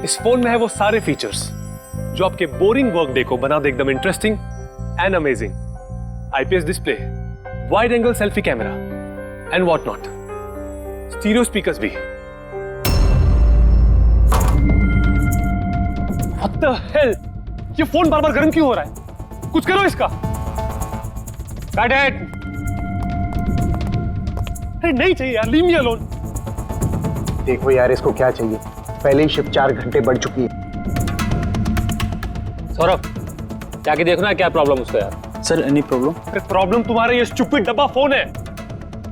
इस फोन में है वो सारे फीचर्स जो आपके बोरिंग वर्क डे को बना दे एकदम interesting and amazing. IPS display, wide angle selfie camera and what not, stereo speakers भी। What the hell? ये फोन बार बार गर्म क्यों हो रहा है? कुछ करो इसका। Cut it! अरे नहीं चाहिए यार, leave me alone। देखो यार इसको क्या चाहिए, पहले ही शिफ्ट 4 घंटे बढ़ चुकी है। सौरभ, जाके देखना है क्या प्रॉब्लम उसको यार। Sir any problem? अरे प्रॉब्लम तुम्हारा ये स्टूपिड डब्बा फोन है।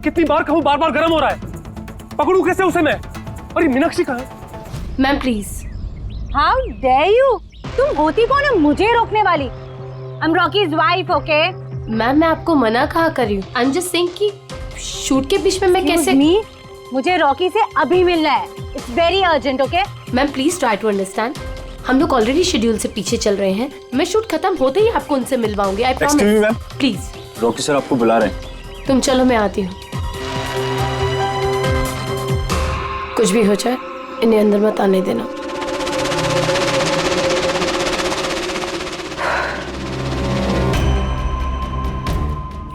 कितनी बार कहूं, बार बार गर्म हो रहा है। पकड़ू कैसे उसे मैं? और ये मीनाक्षी कहाँ है? Ma'am please. How dare you? तुम होती कौन है मुझे रोकने वाली? I'm Rocky's wife, okay? Ma'am मैं आपको मना कहा कर रही हूँ। I'm just saying कि शूट के बीच में मैं कैसे? मुझे रॉकी से अभी मिलना है। It's very urgent, okay? Ma'am please try to understand. हम लोग ऑलरेडी शेड्यूल से पीछे चल रहे हैं। मैं शूट खत्म होते ही आपको उनसे मिलवाऊंगी। I promise. Please. Rocky sir आपको बुला रहे हैं। तुम चलो, मैं आती हूँ। कुछ भी हो जाए इन्हें अंदर मत आने देना।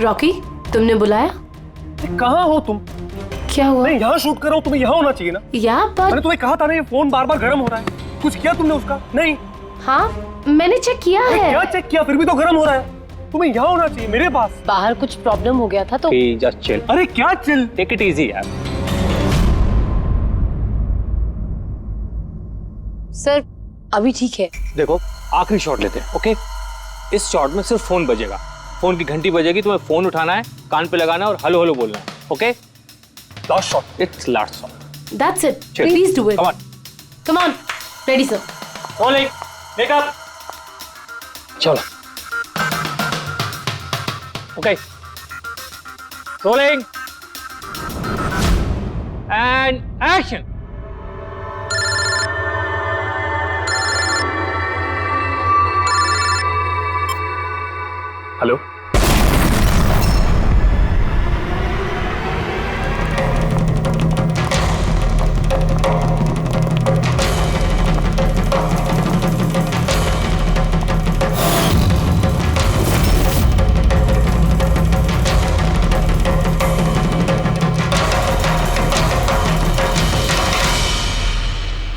रॉकी, तुमने बुलाया? कहाँ हो तुम? क्या हुआ? मैं यहाँ शूट कर रहा हूँ, तुम्हें यहाँ होना चाहिए ना। या मैंने तुम्हें कहा था ना, ये फोन बार बार गर्म हो रहा है। कुछ किया तुमने उसका? नहीं। हाँ मैंने चेक किया है। क्या चेक किया? फिर भी तो गर्म हो रहा है। तुम्हें यहाँ होना चाहिए मेरे पास। बाहर कुछ प्रॉब्लम हो गया था तो। Just chill. अरे क्या चिल? टेक इट इजी यार। सर अभी ठीक है। देखो आखिरी शॉट लेते हैं, ओके? इस शॉट में सिर्फ फोन बजेगा, फोन की घंटी बजेगी, तुम्हें फोन उठाना है, कान पे लगाना है और हेलो हेलो बोलना है, okay? Last shot. It's last shot. That's it. Please do it. Come on. Come on. Ready, sir. Rolling. Makeup. चलो। Okay. Rolling. And action. Hello.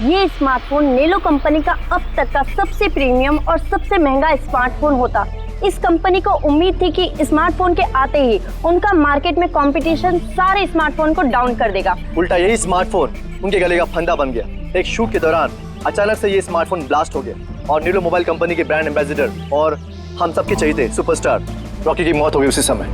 ये स्मार्टफोन नेलो कंपनी का अब तक का सबसे प्रीमियम और सबसे महंगा स्मार्टफोन होता। इस कंपनी को उम्मीद थी कि स्मार्टफोन के आते ही उनका मार्केट में कंपटीशन सारे स्मार्टफोन को डाउन कर देगा। उल्टा यही स्मार्टफोन उनके गले का फंदा बन गया। एक शूट के दौरान अचानक से ये स्मार्टफोन ब्लास्ट हो गया और नीलो मोबाइल कंपनी के ब्रांड एम्बेसडर और हम सबके चहेते सुपरस्टार रॉकी की मौत हो गई उसी समय।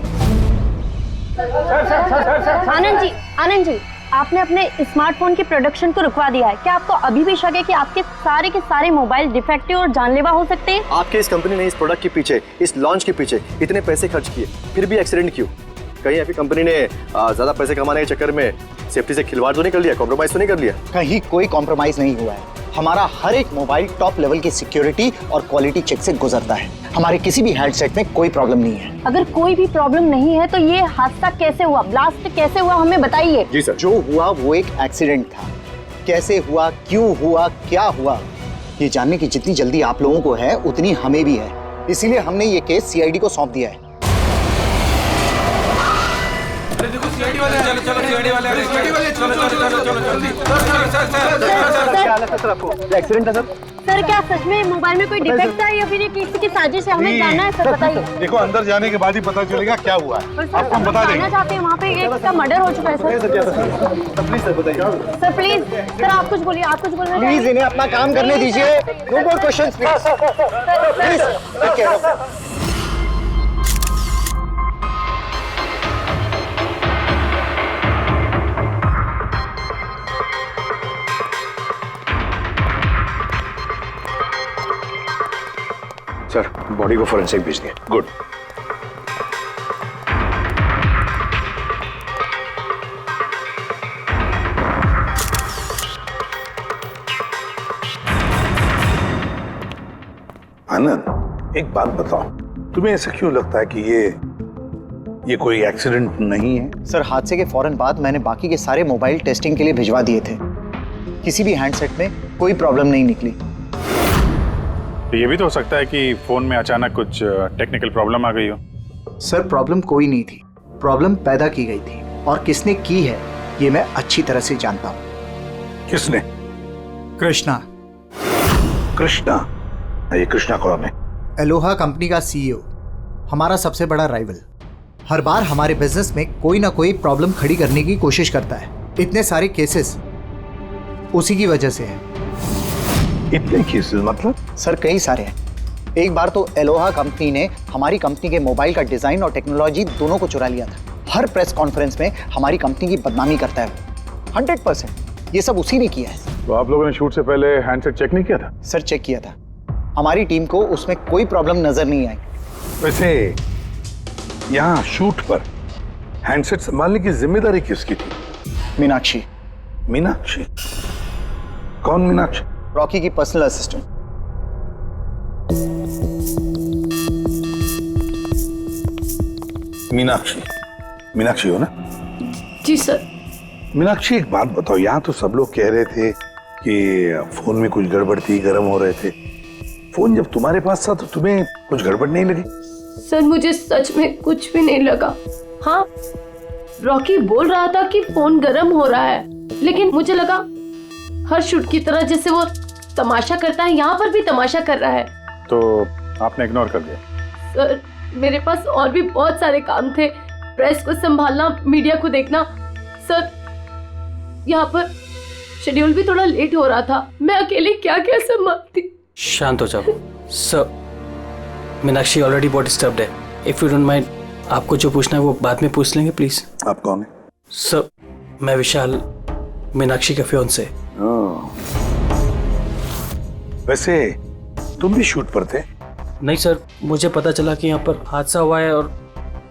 आनंद जी, आपने अपने स्मार्टफोन की प्रोडक्शन को रुकवा दिया है। क्या आपको अभी भी शक है कि आपके सारे के सारे मोबाइल डिफेक्टिव और जानलेवा हो सकते हैं? आपके इस कंपनी ने इस प्रोडक्ट के पीछे, इस लॉन्च के पीछे इतने पैसे खर्च किए, फिर भी एक्सीडेंट क्यों? कहीं आपकी कंपनी ने ज्यादा पैसे कमाने के चक्कर में सेफ्टी से खिलवाड़ तो नहीं कर लिया, कॉम्प्रोमाइज तो नहीं कर लिया? कहीं कोई कॉम्प्रोमाइज नहीं हुआ है। हमारा हर एक मोबाइल टॉप लेवल की सिक्योरिटी और क्वालिटी चेक से गुजरता है। हमारे किसी भी हैंडसेट में कोई प्रॉब्लम नहीं है। अगर कोई भी प्रॉब्लम नहीं है तो ये हादसा कैसे हुआ, ब्लास्ट कैसे हुआ, हमें बताइए। जी सर। जो हुआ वो एक एक्सीडेंट था। कैसे हुआ, क्यों हुआ, क्या हुआ, ये जानने की जितनी जल्दी आप लोगों को है उतनी हमें भी है। इसीलिए हमने ये केस सीआईडी को सौंप दिया है। एक्सीडेंट है सर। सर क्या सच में मोबाइल में कोई डिफेक्ट था या फिर ये किसी की साजिश है? हमें जानना है सर, बताइए। देखो अंदर जाने के बाद ही पता चलेगा क्या हुआ है। आपको हम बता देंगे। जानना चाहते हैं, वहाँ पे एक का मर्डर हो चुका है सर। प्लीज सर बताइए। सर प्लीज, सर आप कुछ बोलिए, आप कुछ बोलना चाहिए। प्लीज इन्हें अपना काम करने दीजिए। No more questions please. Sir body को फोरेंसिक भेज दिया। गुड। आनंद एक बात बताओ, तुम्हें ऐसा क्यों लगता है कि ये कोई एक्सीडेंट नहीं है? सर हादसे के फौरन बाद मैंने बाकी के सारे मोबाइल टेस्टिंग के लिए भिजवा दिए थे। किसी भी हैंडसेट में कोई प्रॉब्लम नहीं निकली। तो ये भी तो हो सकता है कि फोन में अचानक कुछ टेक्निकल प्रॉब्लम आ गई हो। सर प्रॉब्लम कोई नहीं थी, प्रॉब्लम पैदा की गई थी और किसने की है ये मैं अच्छी तरह से जानता हूँ। किसने? कृष्णा। कृष्णा? ये कृष्णा कौन है? एलोहा कंपनी का सीईओ, हमारा सबसे बड़ा राइवल। हर बार हमारे बिजनेस में कोई ना कोई प्रॉब्लम खड़ी करने की कोशिश करता है। इतने सारे केसेस उसी की वजह से है। इतने केसेस मतलब? सर कई सारे हैं। एक बार तो एलोहा कंपनी ने हमारी कंपनी के मोबाइल का डिजाइन और टेक्नोलॉजी दोनों को चुरा लिया था। हर प्रेस कॉन्फ्रेंस में हमारी कंपनी की बदनामी करता है वो। 100% ये सब उसी ने किया है। तो आप लोगों ने शूट से पहले हैंडसेट चेक नहीं किया था? सर चेक किया था, हमारी टीम को उसमें कोई प्रॉब्लम नजर नहीं आई। वैसे यहाँ शूट पर हैंडसेट संभालने की जिम्मेदारी किसकी थी? मीनाक्षी। मीनाक्षी? कौन मीनाक्षी? रॉकी की पर्सनल असिस्टेंट। मीनाक्षी? मीनाक्षी हो ना? जी सर। मीनाक्षी एक बात बताओ, यहाँ तो सब लोग कह रहे थे कि फोन में कुछ गड़बड़ थी, गर्म हो रहे थे। फोन जब तुम्हारे पास था तो तुम्हें कुछ गड़बड़ नहीं लगी? सर मुझे सच में कुछ भी नहीं लगा। हाँ, रॉकी बोल रहा था कि फोन गर्म हो रहा है, लेकिन मुझे लगा हर शूट की तरह जैसे वो तमाशा करता है, यहाँ पर भी तमाशा कर रहा है। तो आपने इग्नोर कर दिया? सर मेरे पास और भी बहुत सारे काम थे, प्रेस को संभालना, मीडिया को देखना। सर यहाँ पर शेड्यूल भी थोड़ा लेट हो रहा था, मैं अकेले क्या क्या संभालती। शांत हो जाओ सर। मीनाक्षी ऑलरेडी बहुत डिस्टर्ब्ड है। इफ यू डोंट माइंड, आपको जो पूछना है वो बाद में पूछ लेंगे प्लीज। आप कौन है? सर मैं विशाल, मीनाक्षी का फियांसे। वैसे तुम भी शूट पर थे? नहीं सर, मुझे पता चला कि यहाँ पर हादसा हुआ है और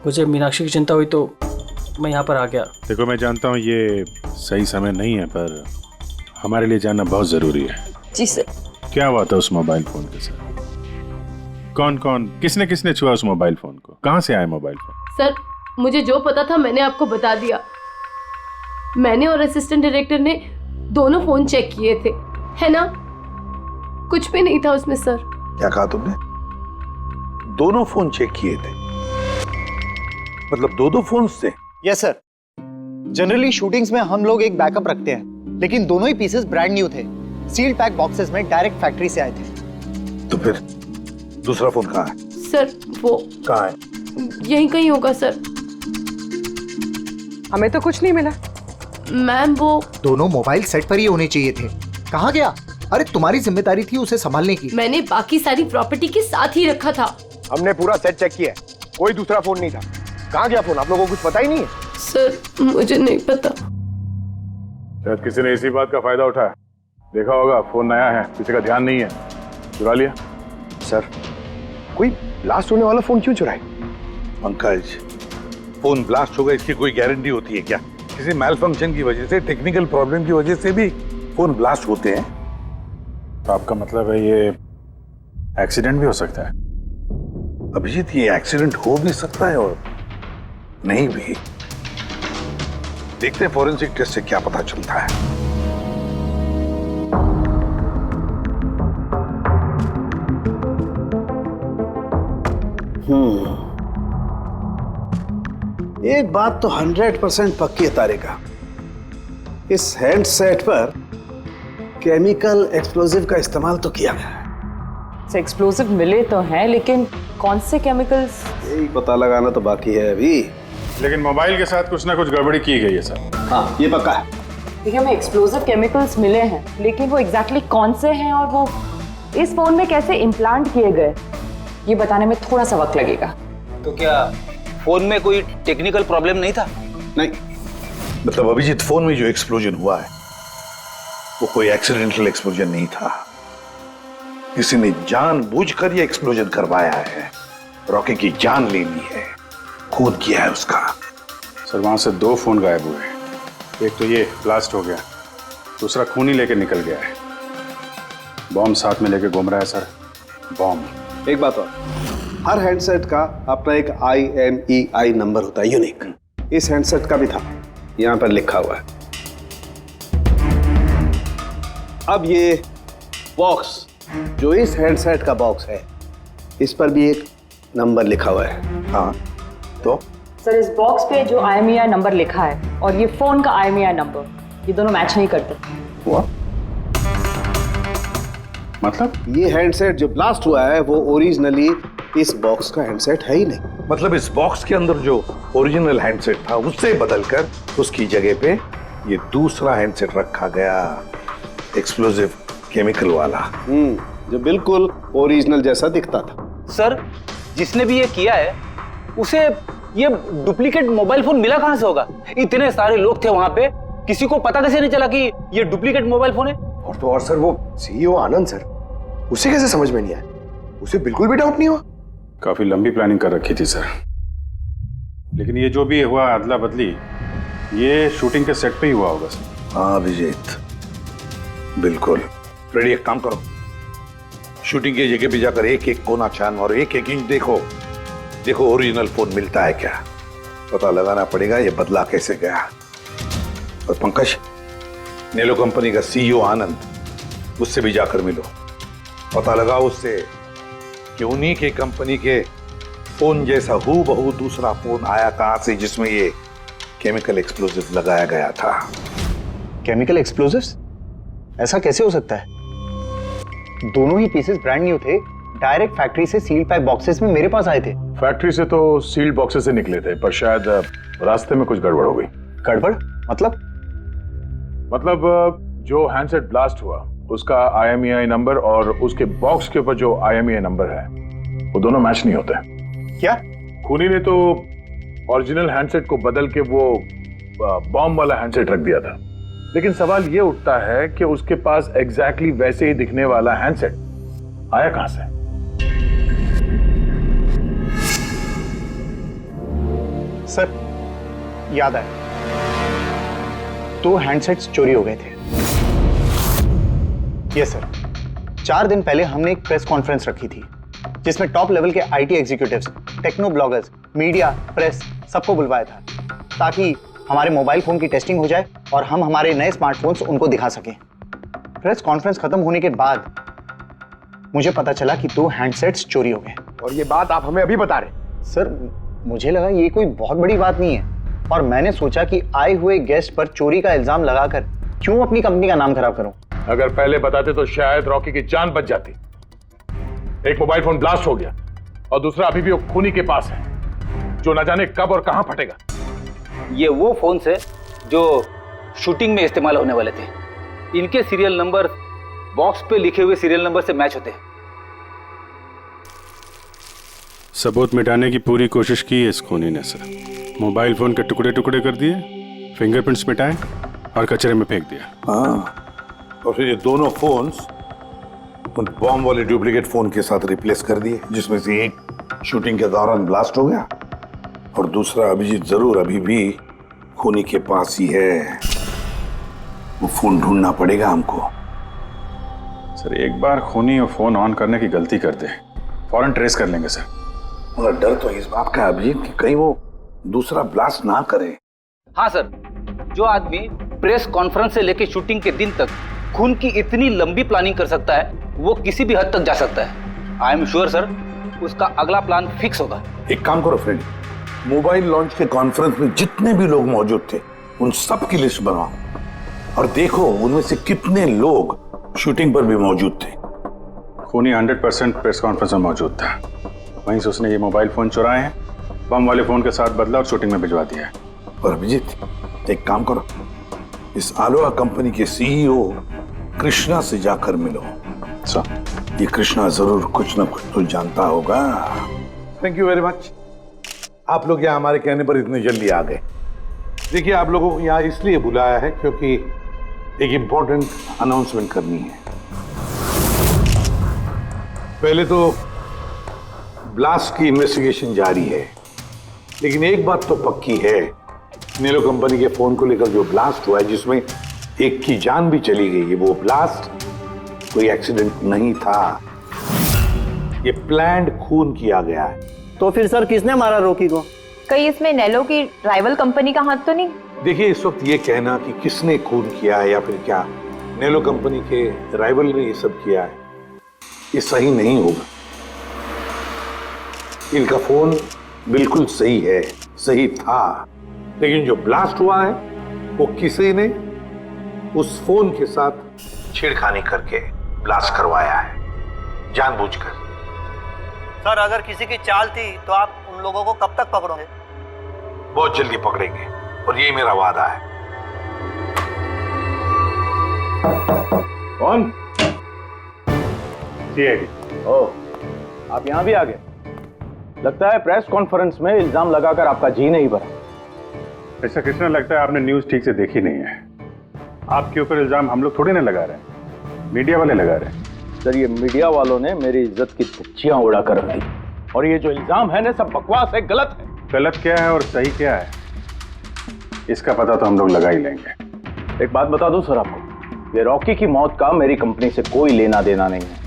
मुझे मीनाक्षी की चिंता हुई तो मैं यहाँ पर आ गया। देखो मैं जानता हूँ ये सही समय नहीं है, पर हमारे लिए जानना बहुत जरूरी है। जी सर। क्या हुआ था उस मोबाइल फोन के साथ? कौन कौन, किसने किसने छुआ उस मोबाइल फोन को? कहाँ से आया मोबाइल फोन? सर मुझे जो पता था मैंने आपको बता दिया। मैंने और असिस्टेंट डायरेक्टर ने दोनों फोन चेक किए थे, है ना? कुछ भी नहीं था उसमें सर। क्या कहा तुमने? दोनों फोन चेक किए थे? मतलब दो फोन थे? Yes sir. जनरली शूटिंग्स में हम लोग एक बैकअप रखते हैं, लेकिन दोनों ही पीसेस ब्रांड न्यू थे, सील्ड पैक बॉक्सेस में डायरेक्ट फैक्ट्री से आए थे। तो फिर दूसरा फोन कहाँ है? सर वो कहाँ है? यहीं कहीं होगा सर। हमें तो कुछ नहीं मिला। मैम वो दोनों मोबाइल सेट पर ही होने चाहिए थे। कहाँ गया? अरे तुम्हारी जिम्मेदारी थी उसे संभालने की। मैंने बाकी सारी प्रॉपर्टी के साथ ही रखा था। हमने पूरा सेट चेक किया, कोई दूसरा फोन नहीं था। कहाँ गया फोन? आप लोगों को कुछ पता ही नहीं है? सर मुझे नहीं पता। शायद किसी ने इसी बात का फायदा उठाया। देखा होगा फोन नया है, किसी का ध्यान नहीं है, चुरा लिया। सर कोई ब्लास्ट होने वाला फोन क्यों चुराए? पंकज, फोन ब्लास्ट होगा इसकी कोई गारंटी होती है क्या? किसी मैल फंक्शन की वजह से, टेक्निकल प्रॉब्लम की वजह से भी फोन ब्लास्ट होते हैं। तो आपका मतलब है ये एक्सीडेंट भी हो सकता है? अभिजीत, ये एक्सीडेंट हो भी सकता है और नहीं भी। देखते हैं फॉरेंसिक टेस्ट से क्या पता चलता है। एक बात तो 100% पक्की है तारिका, इस हैंडसेट पर केमिकल एक्सप्लोजिव का इस्तेमाल तो किया गया है। एक्सप्लोजिव मिले तो हैं, लेकिन कौन से केमिकल्स? यही पता लगाना तो बाकी है अभी। लेकिन मोबाइल के साथ कुछ ना कुछ गड़बड़ी की गई है सर। हाँ ये पक्का है। देखिए हमें एक्सप्लोजिव केमिकल्स मिले हैं, लेकिन वो एग्जैक्टली कौन से हैं और वो इस फोन में कैसे इम्प्लांट किए गए, ये बताने में थोड़ा सा वक्त लगेगा। तो क्या फोन में कोई टेक्निकल प्रॉब्लम नहीं था? नहीं, मतलब अभिजीत, फोन में जो एक्सप्लोजन हुआ है वो कोई एक्सीडेंटल एक्सप्लोजन नहीं था। किसी ने जानबूझकर ये एक्सप्लोजन करवाया है, रॉकी की जान लेनी है, खून किया है उसका। सर वहां से 2 फोन गायब हुए। एक तो ये ब्लास्ट हो गया, दूसरा खून ही लेके निकल गया है। बॉम्ब साथ में लेके घूम रहा है सर, बॉम्ब। एक बात और, हर हैंडसेट का अपना एक IMEI नंबर होता है, यूनिक। इस हैंडसेट का भी था, यहाँ पर लिखा हुआ है। अब ये बॉक्स, जो इस हैंडसेट का बॉक्स है, इस पर भी एक नंबर लिखा हुआ है। हाँ तो सर इस बॉक्स पे जो IMEI नंबर लिखा है और ये फोन का IMEI नंबर, ये दोनों मैच नहीं करते। हुआ मतलब ये हैंडसेट जो ब्लास्ट हुआ है वो ओरिजिनली इस बॉक्स का हैंडसेट है ही नहीं। मतलब इस बॉक्स के अंदर जो ओरिजिनल हैंडसेट था उससे बदलकर उसकी जगह पे ये दूसरा हैंडसेट रखा गया, एक्सप्लोजिव केमिकल वाला। जो बिल्कुल ओरिजिनल जैसा दिखता था। सर जिसने भी ये किया है उसे ये डुप्लीकेट मोबाइल फोन मिला कहां से होगा? इतने सारे लोग थे वहां पे, किसी को पता कैसे नहीं चला कि ये डुप्लीकेट मोबाइल फोन है? और तो और सर वो CEO आनंद सर, उसे कैसे समझ में नहीं आया? उसे बिल्कुल भी डाउट नहीं हुआ? काफी लंबी प्लानिंग कर रखी थी सर, लेकिन ये जो भी हुआ अदला बदली, ये शूटिंग के सेट पे ही हुआ होगा सर। हाँ अभिजीत, बिल्कुल। रेडी, एक काम करो, शूटिंग की जगह पे जाकर एक एक कोना छान और एक एक इंच देखो, देखो ओरिजिनल फोन मिलता है क्या। पता लगाना पड़ेगा ये बदला कैसे गया। और पंकज, नेलो कंपनी का CEO आनंद, उससे भी जाकर मिलो, पता लगाओ उससे कि उन्हीं के कंपनी के फोन जैसा हूबहू दूसरा फोन आया कहां से जिसमें ये केमिकल एक्सप्लोजिव लगाया गया था। Chemical explosives? ऐसा कैसे हो सकता है? दोनों ही पीसेस ब्रांड न्यू थे, डायरेक्ट फैक्ट्री से सील्ड पैक बॉक्सेस में मेरे पास आए थे। फैक्ट्री से तो सील्ड बॉक्सेस से निकले थे, पर शायद रास्ते में कुछ गड़बड़ हो गई। गड़बड़ मतलब? जो हैंडसेट ब्लास्ट हुआ उसका IMEI नंबर और उसके बॉक्स के ऊपर जो IMEI नंबर है वो दोनों मैच नहीं होते। क्या? खूनी ने तो ओरिजिनल हैंडसेट को बदल के वो बॉम्ब वाला हैंडसेट रख दिया था, लेकिन सवाल ये उठता है कि उसके पास एग्जैक्टली वैसे ही दिखने वाला हैंडसेट आया कहां से? सर याद आया, 2 हैंडसेट्स चोरी हो गए थे। यस सर, 4 दिन पहले हमने एक प्रेस कॉन्फ्रेंस रखी थी जिसमें टॉप लेवल के IT executives, techno bloggers, media, press सबको बुलवाया था ताकि हमारे मोबाइल फोन की टेस्टिंग हो जाए और हम हमारे नए स्मार्टफोन्स उनको दिखा सकें। प्रेस कॉन्फ्रेंस खत्म होने के बाद मुझे पता चला कि 2 हैंडसेट्स चोरी हो गए। और ये बात आप हमें अभी बता रहे? सर मुझे लगा ये कोई बहुत बड़ी बात नहीं है और मैंने सोचा कि आए हुए गेस्ट पर चोरी का इल्जाम लगाकर क्यों अपनी कंपनी का नाम खराब करूं। अगर पहले बताते तो शायद रॉकी की जान बच जाती। एक मोबाइल फोन ब्लास्ट हो गया और दूसरा अभी भी वो खूनी के पास है, जो न जाने कब और कहां फटेगा। ये वो फोन है जो शूटिंग में इस्तेमाल होने वाले थे। इनके सीरियल नंबर बॉक्स पे लिखे हुए सीरियल नंबर से मैच होते हैं। सबूत मिटाने की पूरी कोशिश की है इस खूनी ने सर। मोबाइल फोन के टुकड़े टुकड़े कर दिए, फिंगरप्रिंट्स मिटाए और कचरे में फेंक दिया। हाँ, और फिर ये दोनों फोन्स उन बॉम्ब वाले डुप्लीकेट फोन के साथ रिप्लेस कर दिए, जिसमें से एक शूटिंग के दौरान ब्लास्ट हो गया और दूसरा अभिजीत जरूर अभी भी खूनी के पास ही है। वो फोन ढूंढना पड़ेगा हमको। सर एक बार खूनी और फोन ऑन करने की गलती कर दे, फौरन ट्रेस कर लेंगे सर। मगर डर तो इस बात का अभिजीत कि कहीं वो दूसरा ब्लास्ट ना करे। हाँ सर, जो आदमी प्रेस कॉन्फ्रेंस से लेकर शूटिंग के दिन तक खून की इतनी लंबी प्लानिंग कर सकता है, वो किसी भी हद तक जा सकता है। आई एम श्योर सर, उसका अगला प्लान फिक्स होगा। एक काम करो फ्रेंड, मोबाइल लॉन्च के कॉन्फ्रेंस में जितने भी लोग मौजूद थे उन सब की लिस्ट बनवाओ और देखो उनमें से कितने लोग शूटिंग पर भी मौजूद थे। खूनी 100% प्रेस कॉन्फ्रेंस में मौजूद था, वहीं से उसने ये मोबाइल फोन चुराए हैं, बम वाले फोन के साथ बदला और शूटिंग में भिजवा दिया है। और अभिजीत एक काम करो, इस आलोहा कंपनी के CEO कृष्णा से जाकर मिलो। सर ये कृष्णा जरूर कुछ ना कुछ तो जानता होगा। Thank you very much. आप लोग यहाँ हमारे कहने पर इतने जल्दी आ गए। देखिए, आप लोगों को यहाँ इसलिए बुलाया है क्योंकि एक इंपॉर्टेंट अनाउंसमेंट करनी है। पहले तो ब्लास्ट की इन्वेस्टिगेशन जारी है, लेकिन एक बात तो पक्की है, नेलो कंपनी के फोन को लेकर जो ब्लास्ट हुआ है जिसमें एक की जान भी चली गई है, वो ब्लास्ट कोई एक्सीडेंट नहीं था, ये प्लान्ड खून किया गया है। तो फिर सर किसने मारा रॉकी को? कहीं इसमें नेलो की राइवल कंपनी का हाथ तो नहीं? देखिए, इस वक्त ये कहना कि किसने खून किया है या फिर क्या, नेलो कंपनी के राइवल ने ये सब किया है, ये सही नहीं होगा। इनका फोन बिल्कुल सही है, सही था, लेकिन जो ब्लास्ट हुआ है वो किसी ने उस फोन के साथ छेड़खानी करके ब्लास्ट करवाया है, जानबूझकर। सर, अगर किसी की चाल थी तो आप उन लोगों को कब तक पकड़ोगे? बहुत जल्दी पकड़ेंगे, और ये मेरा वादा है। कौन? सीआईडी। ओह, आप यहाँ भी आ गए। लगता है प्रेस कॉन्फ्रेंस में इल्जाम लगाकर आपका जी नहीं भरा। ऐसा कृष्णा, लगता है आपने न्यूज ठीक से देखी नहीं है। आपके ऊपर इल्जाम हम लोग थोड़ी ना लगा रहे हैं, मीडिया वाले लगा रहे हैं। सर, ये मीडिया वालों ने मेरी इज्जत की धज्जियां उड़ा कर रख दी, और ये जो इल्जाम है ना, सब बकवास है, गलत है। गलत क्या है और सही क्या है, इसका पता तो हम लोग लगा ही लेंगे। एक बात बता दूं सर आपको, ये रॉकी की मौत का मेरी कंपनी से कोई लेना देना नहीं है।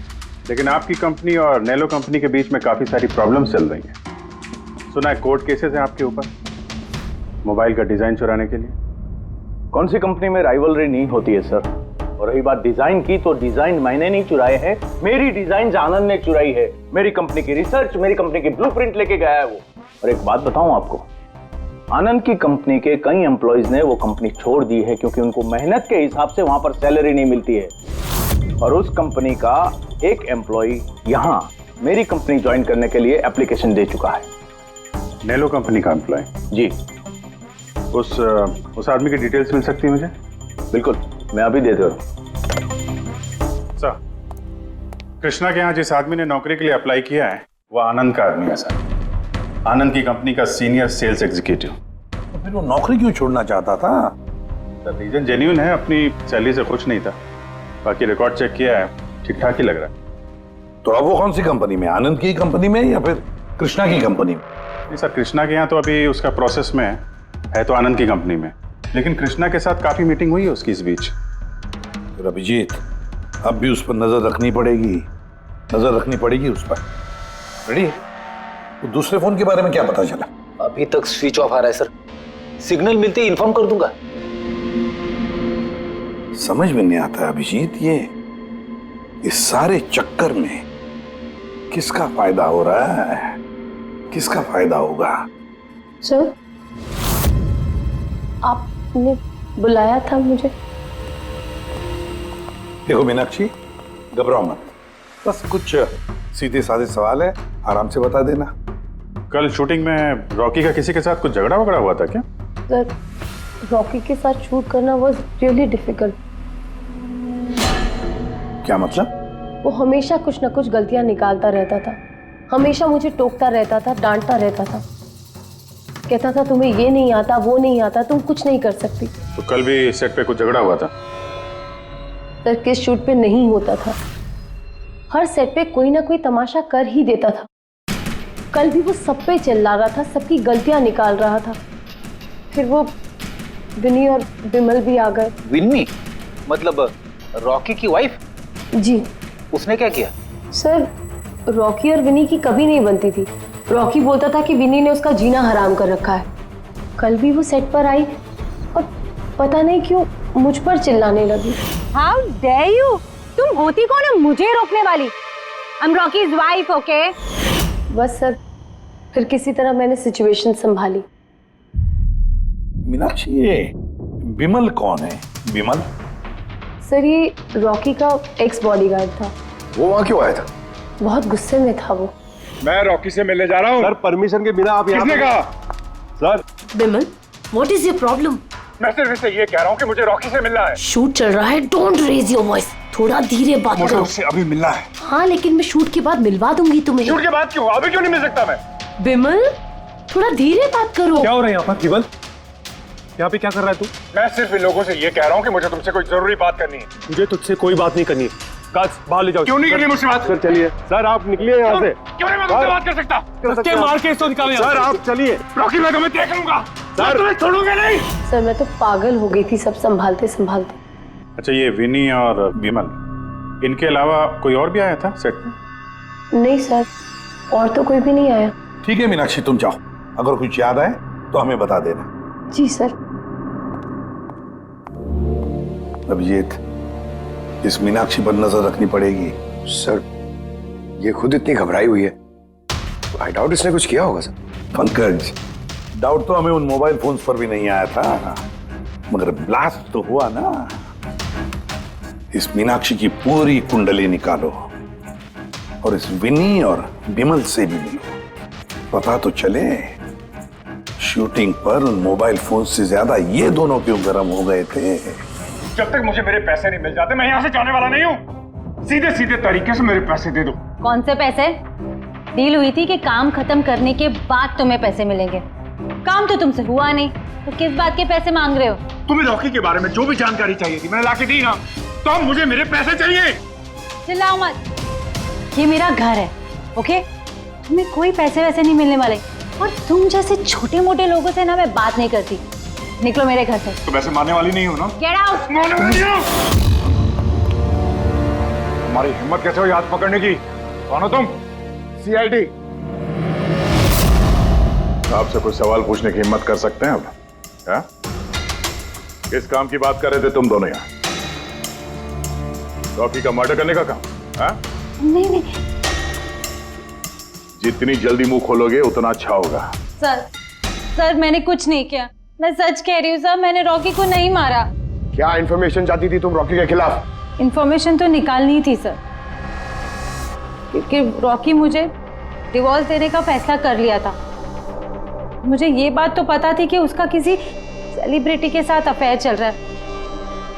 लेकिन आपकी कंपनी और नेलो कंपनी के बीच में काफी सारी प्रॉब्लम्स चल रही हैं। सुना है कोर्ट केसेस हैं आपके ऊपर मोबाइल का डिजाइन चुराने के लिए। कौन सी कंपनी में राइवलरी नहीं होती है सर? और रही बात डिजाइन की, तो डिजाइन मैंने नहीं चुराए हैं, मेरी डिजाइन आनंद ने चुराई है। मेरी कंपनी की रिसर्च, मेरी कंपनी की ब्लूप्रिंट लेके गया है वो। और एक बात बताऊं आपको, आनंद की कंपनी के कई एम्प्लॉइज ने वो कंपनी छोड़ दी है, क्योंकि उनको मेहनत के हिसाब से वहां पर सैलरी नहीं मिलती है। और उस कंपनी का एक एम्प्लॉय यहां मेरी कंपनी ज्वाइन करने के लिए एप्लीकेशन दे चुका है। नेलो कंपनी का एम्प्लॉय? जी। उस आदमी की डिटेल्स मिल सकती है मुझे? बिल्कुल, मैं अभी दे दे रहा हूं। सर, कृष्णा के यहाँ जिस आदमी ने नौकरी के लिए अप्लाई किया है वो आनंद का आदमी है सर। आनंद की कंपनी का सीनियर सेल्स एग्जीक्यूटिव। तो फिर वो नौकरी क्यों छोड़ना चाहता था? सर, रीजन जेन्युइन है, अपनी सैलरी से खुश नहीं था। बाकी रिकॉर्ड चेक किया है, ठीक ठाक ही लग रहा है। तो अब वो कौन सी कंपनी में, आनंद की कंपनी में या फिर कृष्णा की कंपनी में? नहीं सर, कृष्णा के यहाँ तो अभी उसका प्रोसेस में है तो आनंद की कंपनी में, लेकिन कृष्णा के साथ काफी मीटिंग हुई है उसकी इस बीच। फिर अभिजीत, अब भी उस पर नजर रखनी पड़ेगी, नजर रखनी पड़ेगी उस पर। रेडी? तो दूसरे फोन के बारे में क्या पता चला? अभी तक स्विच ऑफ आ रहा है सर, सिग्नल मिलते ही इन्फॉर्म कर दूंगा। समझ में नहीं आता अभिजीत, ये इस सारे चक्कर में किसका फायदा हो रहा है, किसका फायदा होगा? सर, आपने बुलाया था मुझे? देखो मीनाक्षी, घबराओ मत, बस कुछ सीधे साधे सवाल है, आराम से बता देना। कल शूटिंग में रॉकी का किसी के साथ कुछ झगड़ा वगड़ा हुआ था क्या? सर, रॉकी के साथ शूट करना वाज रियली डिफिकल्ट। क्या मतलब? वो हमेशा कुछ ना कुछ गलतियां निकालता रहता था, हमेशा मुझे टोकता रहता था, डांटता रहता था, कहता था तुम्हें ये नहीं आता, वो नहीं आता, तुम कुछ नहीं कर सकती। तो कल भी सेट पे कुछ झगड़ा हुआ था? सर, किस शूट पे नहीं होता था, हर सेट पे कोई ना कोई तमाशा कर ही देता था। कल भी वो सब पे चिल्ला रहा था, सबकी गलतियां निकाल रहा था। फिर वो विनी और विमल भी आ गए। विन्नी मतलब रॉकी की वाइफ? जी। उसने क्या किया? सर, रॉकी और विनी की कभी नहीं बनती थी। रॉकी बोलता था कि विनी ने उसका जीना हराम कर रखा है। कल भी वो सेट पर आई और पता नहीं क्यों मुझ पर चिल्लाने लगी। How dare you! तुम होती कौन है मुझे रोकने वाली? I am Rocky's wife, okay? बस सर, फिर किसी तरह मैंने सिचुएशन संभाली। मीनाक्षी, ये विमल कौन है? विमल? सर, ये रॉकी का एक्स बॉडीगार्ड था। वो वहां क्यों आया था? बहुत गुस्से में था वो। मैं रॉकी से मिलने जा रहा हूँ। सर, परमिशन के बिना आप यहाँ किसने कहा? Sir, Vimal, what is your problem? मैं सिर्फ इससे ये कह रहा हूँ कि मुझे रॉकी से मिलना है। शूट चल रहा है, डोंट रेज योर वॉइस, थोड़ा धीरे बात मुझे करो। उससे अभी मिलना है। हाँ, लेकिन मैं शूट के बाद मिलवा दूंगी तुम्हें। शूट के बाद क्यों? अभी क्यों नहीं मिल सकता मैं? विमल, थोड़ा धीरे बात करो। क्या हो रहा है यहाँ पर विमल? यहाँ पे क्या कर रहा है तू? मैं सिर्फ इन लोगों से ये कह रहा हूँ कि मुझे तुमसे कोई जरूरी बात करनी है। मुझे तुझसे कोई बात नहीं करनी है। काज, बाहर ले जाओ। क्यों नहीं करनी मुझसे बात? सर चलिए। सर, आप निकलिए यहाँ से। क्यों नहीं मैं तुमसे बात कर सकता? धक्के मार के इसको निकाल। सर, आप चलिए। रॉकी, मैं तुम्हें देख लूंगा। सर, तुम्हें छोड़ूंगा नहीं। सर, मैं तो पागल हो गई थी सब संभालते संभालते। अच्छा, ये विनी और विमल, इनके अलावा कोई और भी आया था सेट पे? नहीं सर, और तो कोई भी नहीं आया। ठीक है मीनाक्षी, तुम जाओ, अगर कुछ याद आए तो हमें बता देना। जी सर। अभिजीत, इस मीनाक्षी पर नजर रखनी पड़ेगी। सर, ये खुद इतनी घबराई हुई है, आई डाउट इसने कुछ किया होगा सर। पंकज, डाउट तो हमें उन मोबाइल फोन्स पर भी नहीं आया था, मगर ब्लास्ट तो हुआ ना। इस मीनाक्षी की पूरी कुंडली निकालो और इस विनी और बिमल से भी मिलो, पता तो चले शूटिंग पर उन मोबाइल फोन से ज्यादा ये दोनों क्यों गर्म हो गए थे। जब तक मुझे मेरे पैसे नहीं मिल जाते मैं यहाँ से जाने वाला नहीं हूँ। सीधे सीधे तरीके से मेरे पैसे दे दो। कौन से पैसे? डील हुई थी कि काम खत्म करने के बाद तुम्हें पैसे मिलेंगे। काम तो तुमसे हुआ नहीं, तो किस बात के पैसे मांग रहे हो? तुम्हें रॉकी के बारे में जो भी जानकारी चाहिए थी मैंने लाके दी ना, तो अब मुझे मेरे पैसे चाहिए। चिल्लाओ मत, ये मेरा घर है, ओके? तुम्हें कोई पैसे वैसे नहीं मिलने वाले, और तुम जैसे छोटे मोटे लोगों से ना मैं बात नहीं करती। निकलो मेरे घर से। तो वैसे मारने वाली नहीं हो ना? Get out. मारने वाली नहीं हो। तुम्हारी हिम्मत कैसे हुई हाथ पकड़ने की? कौन हो तुम? CID। आपसे कोई सवाल पूछने की हिम्मत कर सकते हैं अब? क्या? किस काम की बात कर रहे थे तुम दोनों यहाँ? रॉकी का मर्डर करने का काम? हाँ? नहीं। जितनी जल्दी मुंह खोलोगे उतना अच्छा होगा। सर मैंने कुछ नहीं किया, मैं सच कह रही हूँ सर, मैंने रॉकी को नहीं मारा। क्या इन्फॉर्मेशन चाहती थी तुम रॉकी के खिलाफ? इन्फॉर्मेशन तो निकालनी थी सर, क्योंकि रॉकी मुझे डिवोर्स देने का फैसला कर लिया था। मुझे ये बात तो पता थी कि उसका किसी सेलिब्रिटी के साथ अफेयर चल रहा है,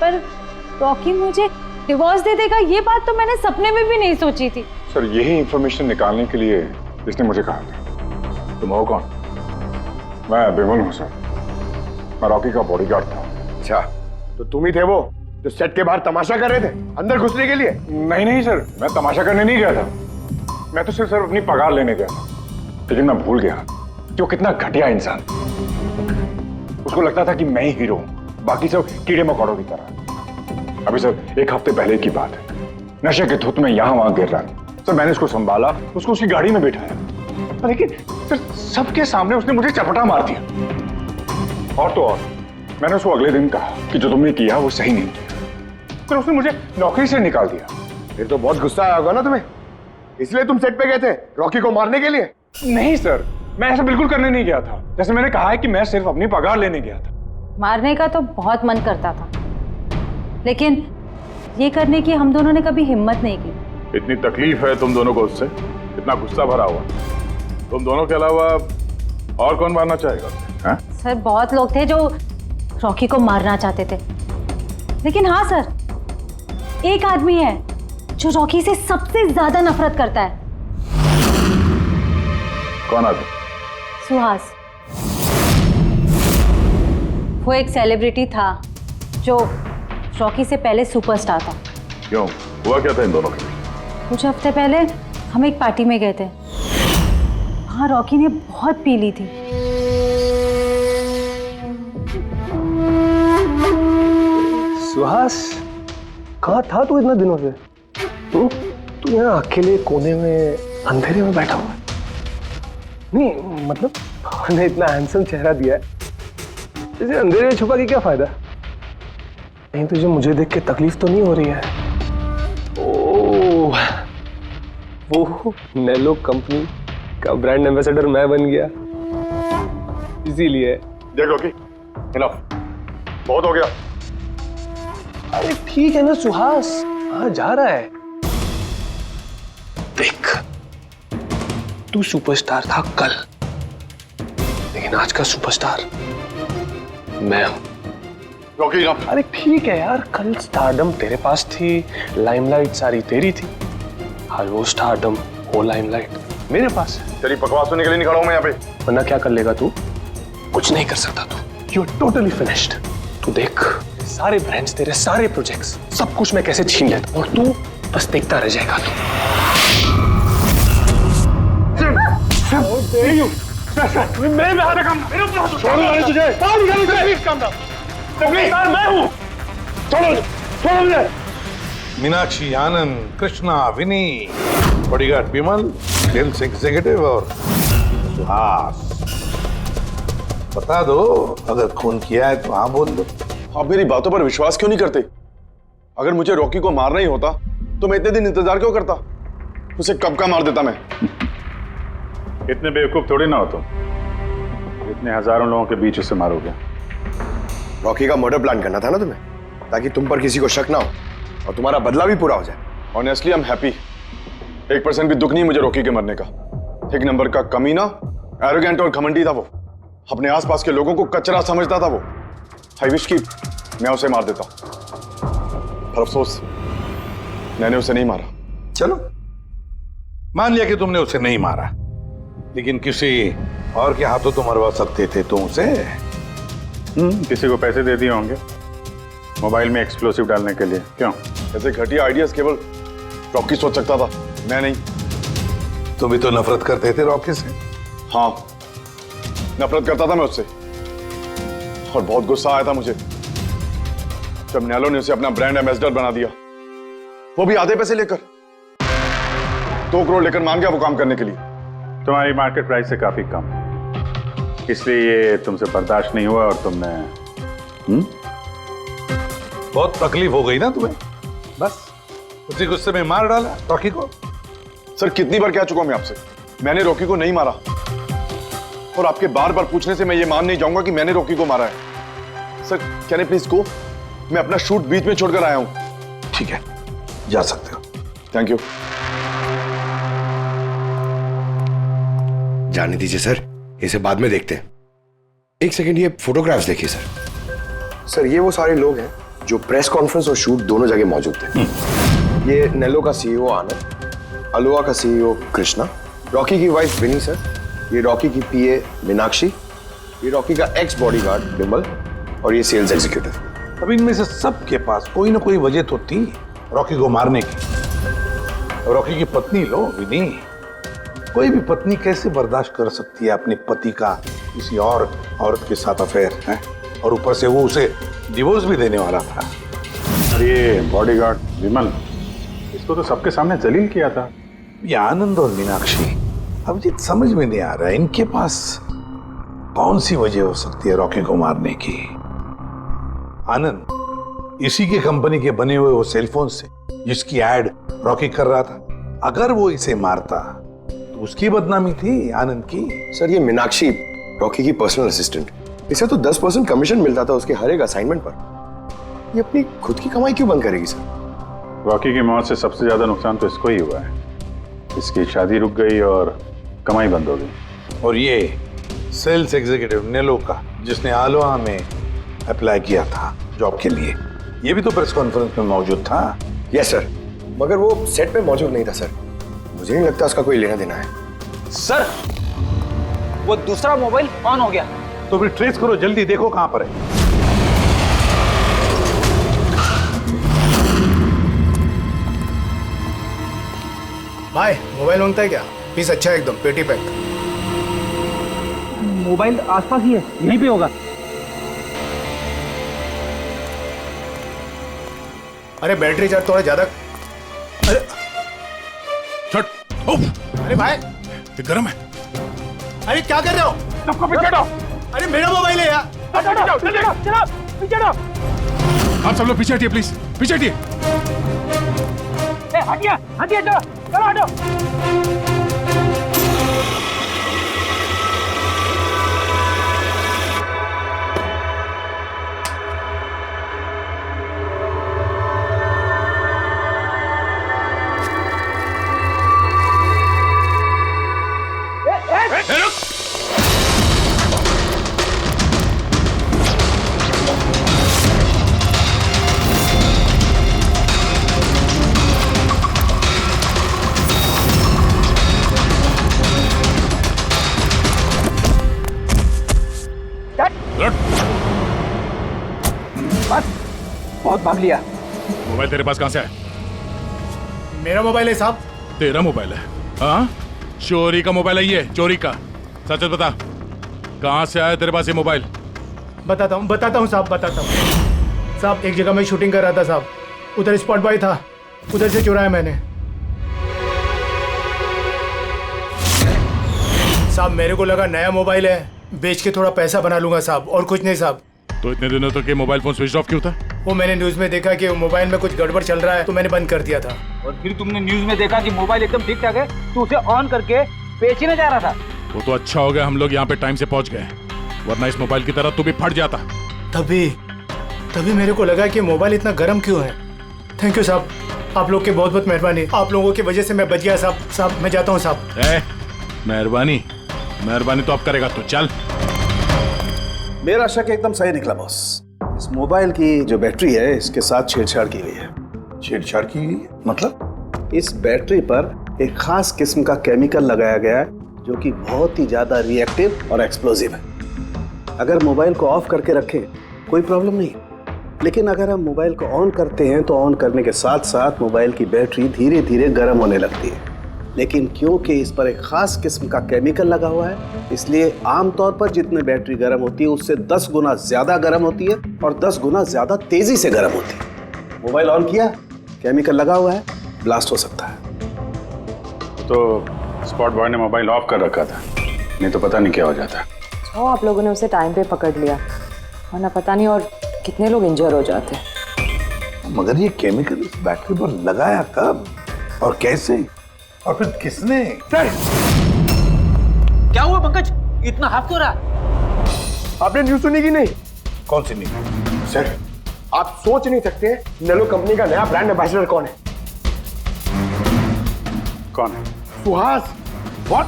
पर रॉकी मुझे डिवोर्स दे देगा ये बात तो मैंने सपने में भी नहीं सोची थी। सर, यही इन्फॉर्मेशन निकालने के लिए इसने मुझे कहा था। तुम हो कौन? मैं बिमल हूँ सर, मैं रॉकी का बॉडीगार्ड था। अच्छा, तो तुम ही थे वो जो सेट के बाहर तमाशा कर रहे थे अंदर घुसने के लिए? नहीं सर, मैं तमाशा करने नहीं गया था। मैं तो सिर्फ अपनी पगार लेने गया था, लेकिन मैं भूल गया कि वो कितना घटिया इंसान। उसको लगता था कि मैं ही हीरो हूँ, बाकी सब कीड़े मकोड़ों की तरह। अभी सर 1 हफ्ते पहले की बात है, नशे के धुत में यहाँ वहां गिर रहा है। सर मैंने उसको संभाला, उसको उसकी गाड़ी में बैठाया, लेकिन सर सबके सामने उसने मुझे चपटा मार दिया। और तो और मैंने उसको अगले दिन कहा कि जो तुमने किया वो सही नहीं किया, तो उसने मुझे नौकरी से निकाल दिया। फिर तो बहुत गुस्सा आया होगा ना तुम्हें, इसलिए तुम सेट पे गए थे रॉकी को मारने के लिए? नहीं सर, मैं ऐसा बिल्कुल करने नहीं गया था। जैसे मैंने कहा है कि मैं सिर्फ अपनी पगार लेने गया था। मारने का तो बहुत मन करता था, लेकिन ये करने की हम दोनों ने कभी हिम्मत नहीं की। इतनी तकलीफ है तुम दोनों को उससे, इतना गुस्सा भरा हुआ। तुम दोनों के अलावा और कौन मारना चाहेगा? हाँ? सर बहुत लोग थे जो रॉकी को मारना चाहते थे, लेकिन हाँ सर, एक आदमी है जो रॉकी से सबसे ज्यादा नफरत करता है। कौन आदमी? सुहास। वो एक सेलिब्रिटी था जो रॉकी से पहले सुपरस्टार था। क्यों, हुआ क्या था इन दोनों के बीच? कुछ हफ्ते पहले हम एक पार्टी में गए थे, वहां रॉकी ने बहुत पी ली थी। सुहास, कहाँ था तू इतने दिनों से? तू यहाँ अकेले कोने में अंधेरे में बैठा हुआ है? नहीं मतलब ने इतना हैंडसम चेहरा दिया है, इसे अंधेरे में छुपा के क्या फायदा? नहीं तुझे मुझे देख के तकलीफ तो नहीं हो रही है? ओह, वो नेलो कंपनी का ब्रांड एम्बेसडर मैं बन गया, इसीलिए। देख रॉकी, बहुत हो गया। अरे ठीक है ना सुहास, कहाँ जा रहा है? देख, तू सुपरस्टार था कल, लेकिन आज का सुपरस्टार मैं हूं। रॉकी, अरे ठीक है यार, कल स्टारडम तेरे पास थी, लाइमलाइट सारी तेरी थी, आज वो स्टारडम वो लाइमलाइट मेरे पास है। तेरी बकवास सुनने के लिए निकला हूं मैं यहाँ पे। वरना क्या कर लेगा तू? कुछ नहीं कर सकता तू, यू आर टोटली फिनिश्ड। तू देख, सारे ब्रांड्स, तेरे सारे प्रोजेक्ट्स, सब कुछ मैं कैसे छीन लेता हूं और तू बस देखता रह जाएगा। तू मेरे हाथ काम, मेरे ऊपर हाथ छोड़ तुझे, प्लीज काम डाउन, प्लीज यार, मैं हूं, छोड़ो मुझे। मीनाक्षी आनंद, कृष्णा, विनी, बॉडीगार्ड बिमल, सेल्स एग्जीक्यूटिव और सुहास। बता दो, अगर खून किया है तो हाँ बोल दो। आप मेरी बातों पर विश्वास क्यों नहीं करते? अगर मुझे रॉकी को मारना ही होता तो मैं इतने दिन इंतजार क्यों करता? उसे कब का मार देता मैं। इतने बेवकूफ थोड़ी ना हो तुम, इतने हजारों लोगों के बीच उसे मारोगे। रॉकी का मर्डर प्लान करना था ना तुम्हें, ताकि तुम पर किसी को शक ना हो और तुम्हारा बदला भी पूरा हो जाए। Honestly I am happy. 1% भी दुख नहीं मुझे रॉकी के मरने का। एक नंबर का कमीना, एरोगेंट और घमंडी था वो। अपने आसपास के लोगों को कचरा समझता था वो। आई विश कि मैं उसे मार देता, पर अफसोस मैंने उसे नहीं मारा। चलो, मान लिया कि तुमने उसे नहीं मारा, लेकिन किसी और के हाथों तो मरवा सकते थे तुम उसे। किसी को पैसे दे दिए होंगे मोबाइल में एक्सप्लोसिव डालने के लिए। क्यों? ऐसे घटिया आइडियाज केवल रॉकी सोच सकता था, मैं नहीं। तुम भी तो नफरत करते थे रॉकी से। हाँ, नफरत करता था मैं उससे, और बहुत गुस्सा आया था मुझे जब नैलो ने उसे अपना ब्रांड एम्बेसडर बना दिया, वो भी आधे पैसे लेकर। 2 करोड़ लेकर मान गया वो काम करने के लिए। तुम्हारी मार्केट प्राइस से काफी कम, इसलिए ये तुमसे बर्दाश्त नहीं हुआ और तुमने बहुत तकलीफ हो गई ना तुम्हें, बस उसी गुस्से में मार डाला रॉकी को। सर, कितनी बार कह चुका हूं मैं आपसे, मैंने रॉकी को नहीं मारा, और आपके बार बार पूछने से मैं ये मान नहीं जाऊंगा कि मैंने रॉकी को मारा है। Sir, can I please go? मैं अपना शूट बीच में छोड़कर आया हूं। ठीक है, जा सकते हो। Thank you. जाने दीजिए सर, इसे बाद में देखते हैं। एक सेकंड, ये फोटोग्राफ्स देखिए सर। सर, ये वो सारे लोग हैं जो प्रेस कॉन्फ्रेंस और शूट दोनों जगह मौजूद थे। ये नेलो का सीईओ आनंद, अलोहा का सीईओ कृष्णा, रॉकी की वाइफ विनी सर, ये रॉकी की पीए मीनाक्षी, ये रॉकी का एक्स बॉडीगार्ड बिमल, और ये सेल्स एग्जीक्यूटिव। अब इनमें से सबके पास कोई ना कोई वजह तो थी रॉकी को मारने की। रॉकी की पत्नी लो विनी, कोई भी पत्नी कैसे बर्दाश्त कर सकती है अपने पति का किसी और औरत के साथ अफेयर है, और ऊपर से वो उसे डिवोर्स भी देने वाला था। अरे बॉडीगार्ड विमल, इसको तो सबके सामने जलील किया था। ये आनंद और मीनाक्षी, अब जी समझ में नहीं आ रहा है इनके पास कौन सी वजह हो सकती है रॉकी को मारने की। आनंद इसी के कंपनी के बने हुए वो सेलफोन से जिसकी एड रॉकी कर रहा था, अगर वो इसे मारता तो उसकी बदनामी थी आनंद की। सर, ये मीनाक्षी रॉकी की पर्सनल असिस्टेंट, इसे तो 10% कमीशन मिलता था उसके हर एक असाइनमेंट पर। ये अपनी खुद की कमाई क्यों बंद करेगी सर? रॉकी की मौत से सबसे ज्यादा नुकसान तो इसको ही हुआ है। इसकी शादी रुक गई और कमाई बंद हो गई। और ये सेल्स एग्जीक्यूटिव नेलो का, जिसने आलोहा में अप्लाई किया था जॉब के लिए, ये भी तो प्रेस कॉन्फ्रेंस में मौजूद था। यस सर, मगर वो सेट पे मौजूद नहीं था सर। मुझे नहीं लगता उसका कोई लेना देना है। सर, वो दूसरा मोबाइल ऑन हो गया। तो फिर ट्रेस करो, जल्दी देखो कहां पर है। भाई, मोबाइल मांगता है क्या? पीस अच्छा है एकदम, पेटी पैक। मोबाइल आसपास ही है, यहीं पे होगा। अरे बैटरी चार्ज थोड़ा ज्यादा। अरे छट, उफ, अरे भाई, ये गर्म है। अरे क्या कर रहे हो? सबको पीछे हटाओ। अरे मेरा मोबाइल है यार। चलो, आप सब लोग पीछे हटिए प्लीज, पीछे हटिए। हटिए, चलो हटो। बहुत भाग लिया। मोबाइल तेरे पास कहां से है? मेरा मोबाइल है साहब। तेरा मोबाइल है? हाँ, चोरी का मोबाइल है ये, चोरी का। सच बता, कहां से आया तेरे पास ये मोबाइल? बताता हूँ साहब, बताता हूँ साहब। एक जगह मैं शूटिंग कर रहा था साहब, उधर स्पॉट बॉय था, उधर से चुराया मैंने साहब। मेरे को लगा नया मोबाइल है, बेच के थोड़ा पैसा बना लूंगा साहब, और कुछ नहीं साहब। तो इतने दिनों तक ये मोबाइल फोन स्विच ऑफ क्यों था? वो मैंने न्यूज़ में देखा कि मोबाइल में कुछ गड़बड़ चल रहा है तो मैंने बंद कर दिया था। और फिर तुमने न्यूज़ में देखा कि मोबाइल एकदम ठीक ठाक है तो उसे ऑन करके बेचने जा रहा था। वो तो अच्छा हो गया हम लोग यहाँ पे टाइम से पहुंच गए, वरना इस मोबाइल की तरह तू भी फट जाता। तभी मेरे को लगा कि मोबाइल इतना गर्म क्यों है। थैंक यू साहब, आप लोग के बहुत बहुत मेहरबानी। आप लोगों की वजह से मैं बच गया साहब। साहब मैं जाता हूँ साहब। मेहरबानी तो अब करेगा तू, चल। मेरा शक एकदम सही निकला बॉस। इस मोबाइल की जो बैटरी है इसके साथ छेड़छाड़ की गई है। छेड़छाड़ की गई है? मतलब इस बैटरी पर एक खास किस्म का केमिकल लगाया गया है जो कि बहुत ही ज्यादा रिएक्टिव और एक्सप्लोजिव है। अगर मोबाइल को ऑफ करके रखें कोई प्रॉब्लम नहीं, लेकिन अगर हम मोबाइल को ऑन करते हैं तो ऑन करने के साथ साथ मोबाइल की बैटरी धीरे धीरे गर्म होने लगती है। लेकिन क्योंकि इस पर एक खास किस्म का केमिकल लगा हुआ है इसलिए आमतौर पर जितने बैटरी गर्म होती है उससे 10 गुना ज्यादा गर्म होती है और 10 गुना ज्यादा तेजी से गर्म होती है। मोबाइल ऑन किया, केमिकल लगा हुआ है, ब्लास्ट हो सकता है। तो स्पॉट बॉय ने मोबाइल ऑफ कर रखा था, नहीं तो पता नहीं क्या हो जाता। आप लोगों ने उसे टाइम पे पकड़ लिया, वरना पता नहीं और कितने लोग इंजर हो जाते। मगर ये केमिकल इस बैटरी पर लगाया कब और कैसे और फिर किसने? क्या हुआ पंकज, इतना हाफ क्यों रहा? आपने न्यूज़ सुनी कि नहीं? कौन सी नहीं? सर आप सोच नहीं सकते नेलो कंपनी का नया ब्रांड एम्बेसडर कौन है? कौन है? सुहास। व्हाट?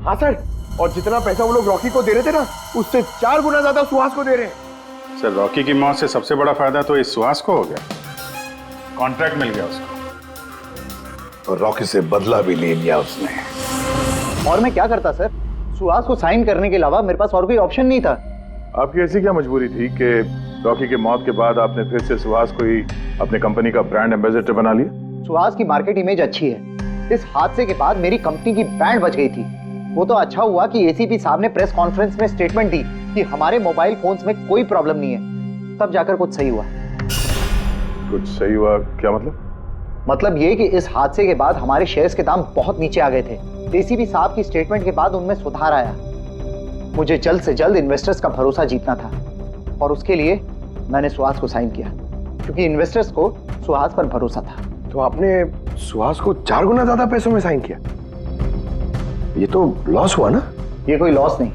हाँ सर, और जितना पैसा वो लोग रॉकी को दे रहे थे ना उससे 4 गुना ज्यादा सुहास को दे रहे हैं। सर रॉकी की मौत से सबसे बड़ा फायदा तो इस सुहास को हो गया, कॉन्ट्रैक्ट मिल गया उसको और रॉकी से बदला भी ले लिया उसने। और मैं क्या करता सर, सुहास को साइन करने के अलावा मेरे पास और कोई ऑप्शन नहीं था। आपकी ऐसी क्या मजबूरी थी कि रॉकी के मौत के बाद आपने फिर से सुहास को ही अपने कंपनी का ब्रांड एम्बेसडर बना लिया? सुहास की मार्केट इमेज अच्छी है। इस हादसे के बाद मेरी कंपनी की ब्रांड बच गई थी। वो तो अच्छा हुआ कि एसीपी साहब ने प्रेस कॉन्फ्रेंस में स्टेटमेंट दी कि हमारे मोबाइल फोन्स में कोई प्रॉब्लम नहीं है, तब जाकर कुछ सही हुआ। कुछ सही हुआ क्या मतलब? मतलब ये कि इस हादसे के बाद हमारे शेयर्स के दाम बहुत नीचे आ गए थे। एसीपी साहब की स्टेटमेंट के बाद उनमें सुधार आया। मुझे जल्द से जल्द इन्वेस्टर्स का भरोसा जीतना था और उसके लिए मैंने सुहास को साइन किया क्योंकि इन्वेस्टर्स को सुहास पर भरोसा था। तो आपने सुहास को 4 गुना ज्यादा पैसों में साइन किया? ये तो लॉस हुआ ना? ये कोई लॉस नहीं,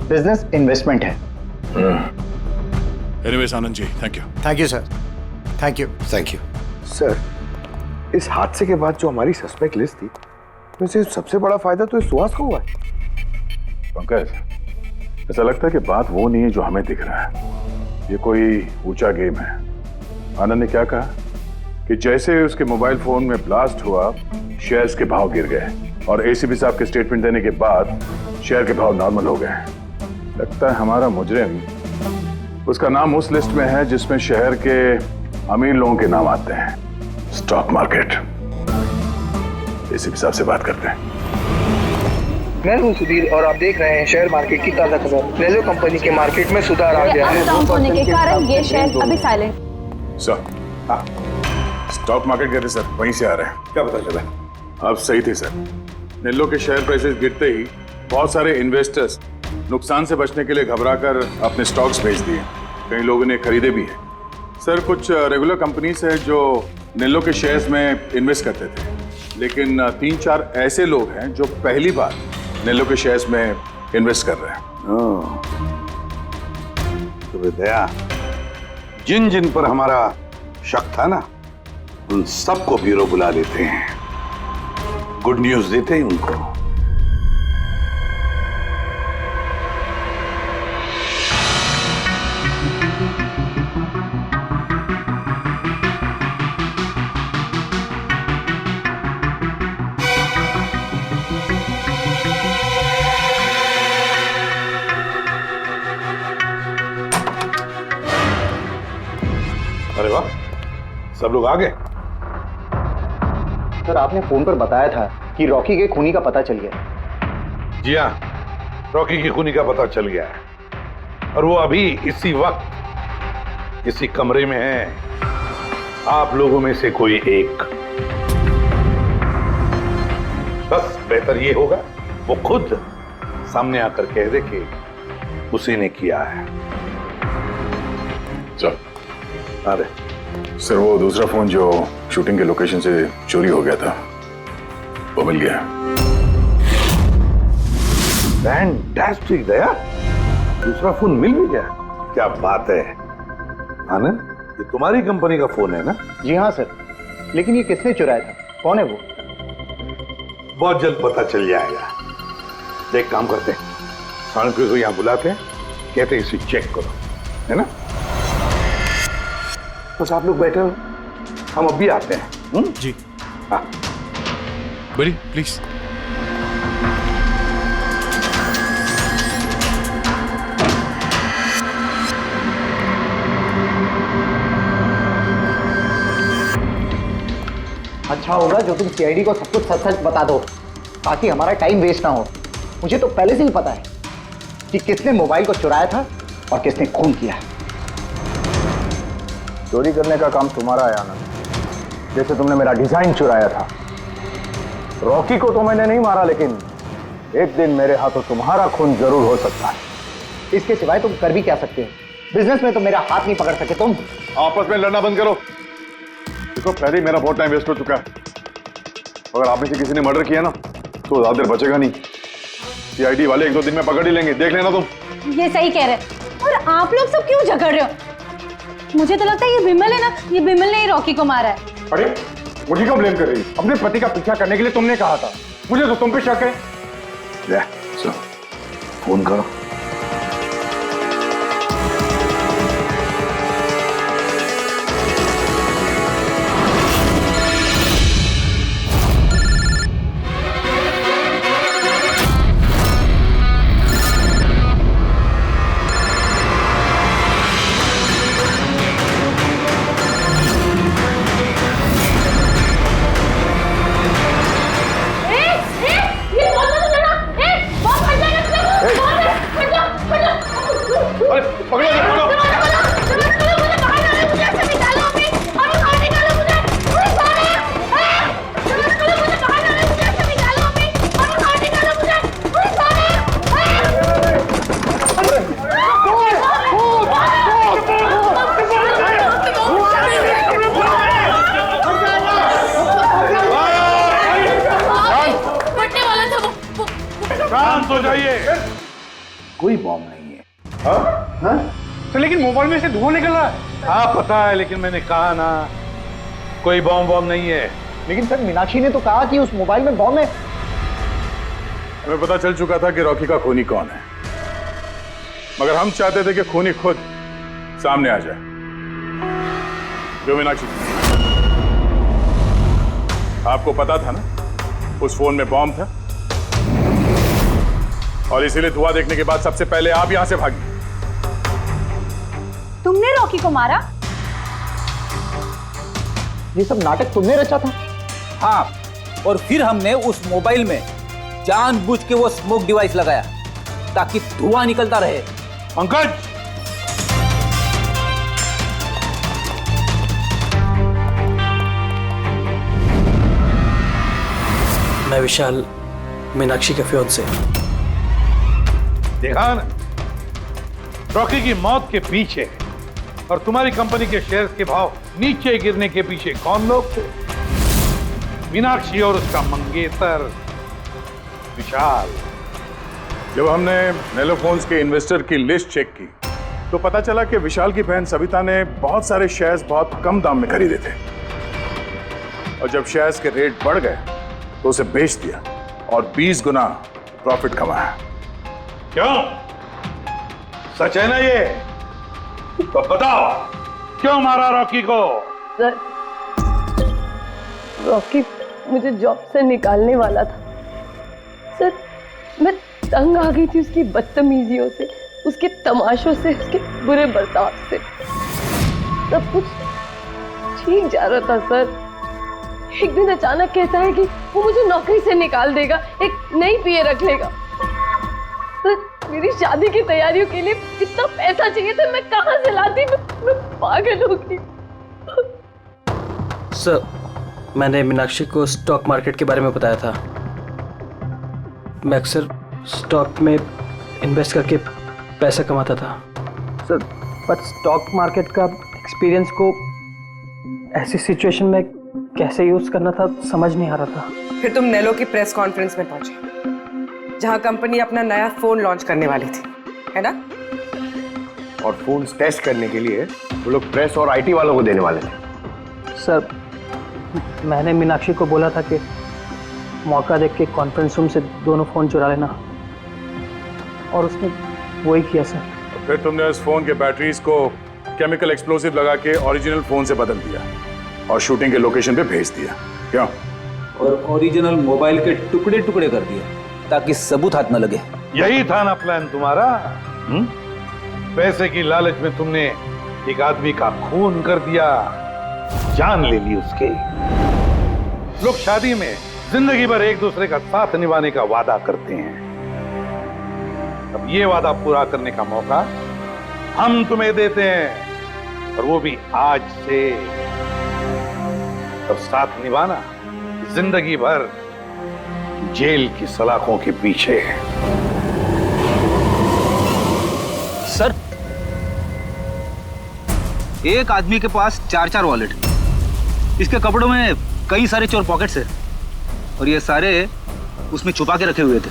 बिजनेस इन्वेस्टमेंट है। Anyways Anand ji, thank you. Thank you sir, thank you. Thank you sir, इस हादसे के बाद जो हमारी सस्पेक्ट लिस्ट थी वैसे सबसे बड़ा फायदा तो इस सुहास को हुआ है। पंकज, ऐसा लगता है कि बात वो नहीं है जो हमें दिख रहा है। ये कोई ऊंचा गेम है। आनंद ने क्या कहा कि जैसे उसके मोबाइल फोन में ब्लास्ट हुआ शेयर्स के भाव गिर गए और एसीपी साहब के स्टेटमेंट देने के बाद शेयर के भाव नॉर्मल हो गए। लगता है हमारा मुजरिम, उसका नाम उस लिस्ट में है जिसमें शहर के अमीर लोगों के नाम आते हैं, स्टॉक मार्केट। एसीपी साहब से बात करते हैं। मैं हूं सुधीर और आप देख रहे हैं शेयर मार्केट की ताजा खबर। नेलो कंपनी के मार्केट में सुधार आ गया है। डाउन होने के कारण ये शेयर अभी साइलेंट। सर, हाँ, स्टॉक मार्केट गए थे सर, वहीं से आ रहे हैं। क्या पता चला? आप सही थे सर। नेलो के शेयर प्राइसेस गिरते ही बहुत सारे इन्वेस्टर्स नुकसान से बचने के लिए घबराकर अपने स्टॉक्स बेच दिए। कई लोगों ने खरीदे भी हैं। सर, कुछ रेगुलर कंपनीज है जो नेलो के शेयर्स में इन्वेस्ट करते थे, लेकिन 3-4 ऐसे लोग हैं जो पहली बार नेलो के शेयर्स में इन्वेस्ट कर रहे हैं। तो दया, जिन जिन पर हमारा शक था ना उन सबको ब्यूरो बुला लेते हैं, गुड न्यूज देते हैं उनको। अरे वाह, सब लोग आ गए। सर, आपने फोन पर बताया था कि रॉकी के खूनी का पता चल गया। जी हाँ, रॉकी की खूनी का पता चल गया है और वो अभी इसी वक्त इसी कमरे में है। आप लोगों में से कोई एक, बस बेहतर ये होगा वो खुद सामने आकर कह दे कि उसी ने किया है। चल अरे सर, वो दूसरा फोन जो शूटिंग के लोकेशन से चोरी हो गया था वो मिल गया। फैंटास्टिक दया, दूसरा फोन मिल भी गया। क्या बात है आनंद, ये तुम्हारी कंपनी का फोन है ना? जी हाँ सर, लेकिन ये किसने चुराया था, कौन है वो? बहुत जल्द पता चल जाएगा। देख काम करते हैं, साणुके को यहाँ बुलाते हैं, कहते हैं इसे चेक करो, है ना? बस आप लोग बैठे हो, हम अभी आते हैं। जी हाँ बड़ी प्लीज। अच्छा होगा जो तुम सीआईडी को सब कुछ सच सच बता दो, ताकि हमारा टाइम वेस्ट ना हो। मुझे तो पहले से ही पता है कि किसने मोबाइल को चुराया था और किसने खून किया। चोरी करने का काम तुम्हारा है आनंद, जैसे तुमने मेरा डिजाइन चुराया था। रॉकी को तो मैंने नहीं मारा, लेकिन एक दिन मेरे हाथों तुम्हारा खून जरूर हो सकता है। इसके सिवाय तुम कर भी क्या सकते हो? बिजनेस में तो मेरा हाथ नहीं पकड़ सके तुम। आपस में लड़ना बंद करो। देखो पहले ही मेरा बहुत टाइम वेस्ट हो चुका है। अगर आप में से किसी ने मर्डर किया ना तो ज्यादा देर बचेगा नहीं। सीआईडी वाले 1-2 दिन में पकड़ ही लेंगे, देख लेना तुम। ये सही कह रहे हैं। और आप लोग सब क्यों झगड़ रहे हो? मुझे तो लगता है ये विमल है ना, ये विमल ने ही रॉकी को मारा है। अरे मुझे क्यों ब्लेम कर रही है? अपने पति का पीछा करने के लिए तुमने कहा था, मुझे तो तुम पे शक है। ले, चलो फोन करो। कोई बॉम्ब नहीं है। हाँ? तो लेकिन मोबाइल में से धुआं निकल रहा है। हाँ पता है, लेकिन मैंने कहा ना कोई बॉम्ब नहीं है। लेकिन सर मीनाक्षी ने तो कहा कि उस मोबाइल में बॉम्ब है। हमें पता चल चुका था कि रॉकी का खूनी कौन है, मगर हम चाहते थे कि खूनी खुद सामने आ जाए। जो मीनाक्षी, आपको पता था ना उस फोन में बॉम्ब था, और इसीलिए धुआं देखने के बाद सबसे पहले आप यहां से भागी। तुमने रॉकी को मारा? ये सब नाटक तुमने रचा था? हाँ, और फिर हमने उस मोबाइल में जानबूझ के वो स्मोक डिवाइस लगाया ताकि धुआं निकलता रहे। पंकज, मैं विशाल, मीनाक्षी के फियांसे। देखा ना, रॉकी की मौत के पीछे और तुम्हारी कंपनी के शेयर्स के भाव नीचे गिरने के पीछे कौन लोग थे? मीनाक्षी और उसका मंगेतर विशाल। जब हमने नेलोफोन्स के इन्वेस्टर की लिस्ट चेक की तो पता चला कि विशाल की बहन सविता ने बहुत सारे शेयर्स बहुत कम दाम में खरीदे थे, और जब शेयर्स के रेट बढ़ गए तो उसे बेच दिया और 20 गुना प्रॉफिट कमाया। क्यों? सच है ना ये? तो बताओ क्यों मारा रॉकी को? सर, रॉकी मुझे जॉब से निकालने वाला था। सर, मैं तंग आ गई थी उसकी बदतमीजियों से, उसके तमाशों से, उसके बुरे बर्ताव से। सब कुछ ठीक जा रहा था सर। एक दिन अचानक कहता है कि वो मुझे नौकरी से निकाल देगा, एक नई पीए रख लेगा। तो मेरी शादी की तैयारियों के लिए कितना पैसा चाहिए था, मैं कहां से लाती? मैं पागल हो गई। सर, मैंने मीनाक्षी को स्टॉक मार्केट के बारे में बताया था। मैं अक्सर स्टॉक में इन्वेस्ट करके पैसा कमाता था। सर, बट स्टॉक मार्केट का एक्सपीरियंस को ऐसी सिचुएशन में कैसे यूज करना था समझ नहीं आ रहा था। फिर तुम नेलो की प्रेस कॉन्फ्रेंस में पहुंचे जहां कंपनी अपना नया फोन लॉन्च करने वाली थी, है ना? और फोन टेस्ट करने के लिए वो लोग प्रेस और आईटी वालों को देने वाले थे। सर, मैंने मीनाक्षी को बोला था कि मौका देख के कॉन्फ्रेंस रूम से दोनों फोन चुरा लेना, और उसने वही किया सर। फिर तुमने उस फोन के बैटरीज को केमिकल एक्सप्लोसिव लगा के ओरिजिनल फोन से बदल दिया और शूटिंग के लोकेशन पे भेज दिया, क्यों? और ओरिजिनल मोबाइल के टुकड़े टुकड़े कर दिए ताकि सबूत हाथ न लगे। यही था ना प्लान तुम्हारा? पैसे की लालच में तुमने एक आदमी का खून कर दिया, जान ले ली उसके। लोग शादी में जिंदगी भर एक दूसरे का साथ निभाने का वादा करते हैं। अब ये वादा पूरा करने का मौका हम तुम्हें देते हैं, और वो भी आज से। अब साथ निभाना जिंदगी भर जेल की सलाखों के पीछे। सर, एक आदमी के पास 4-4 वॉलेट, इसके कपड़ों में कई सारे चोर पॉकेट्स हैं, और ये सारे उसमें छुपा के रखे हुए थे।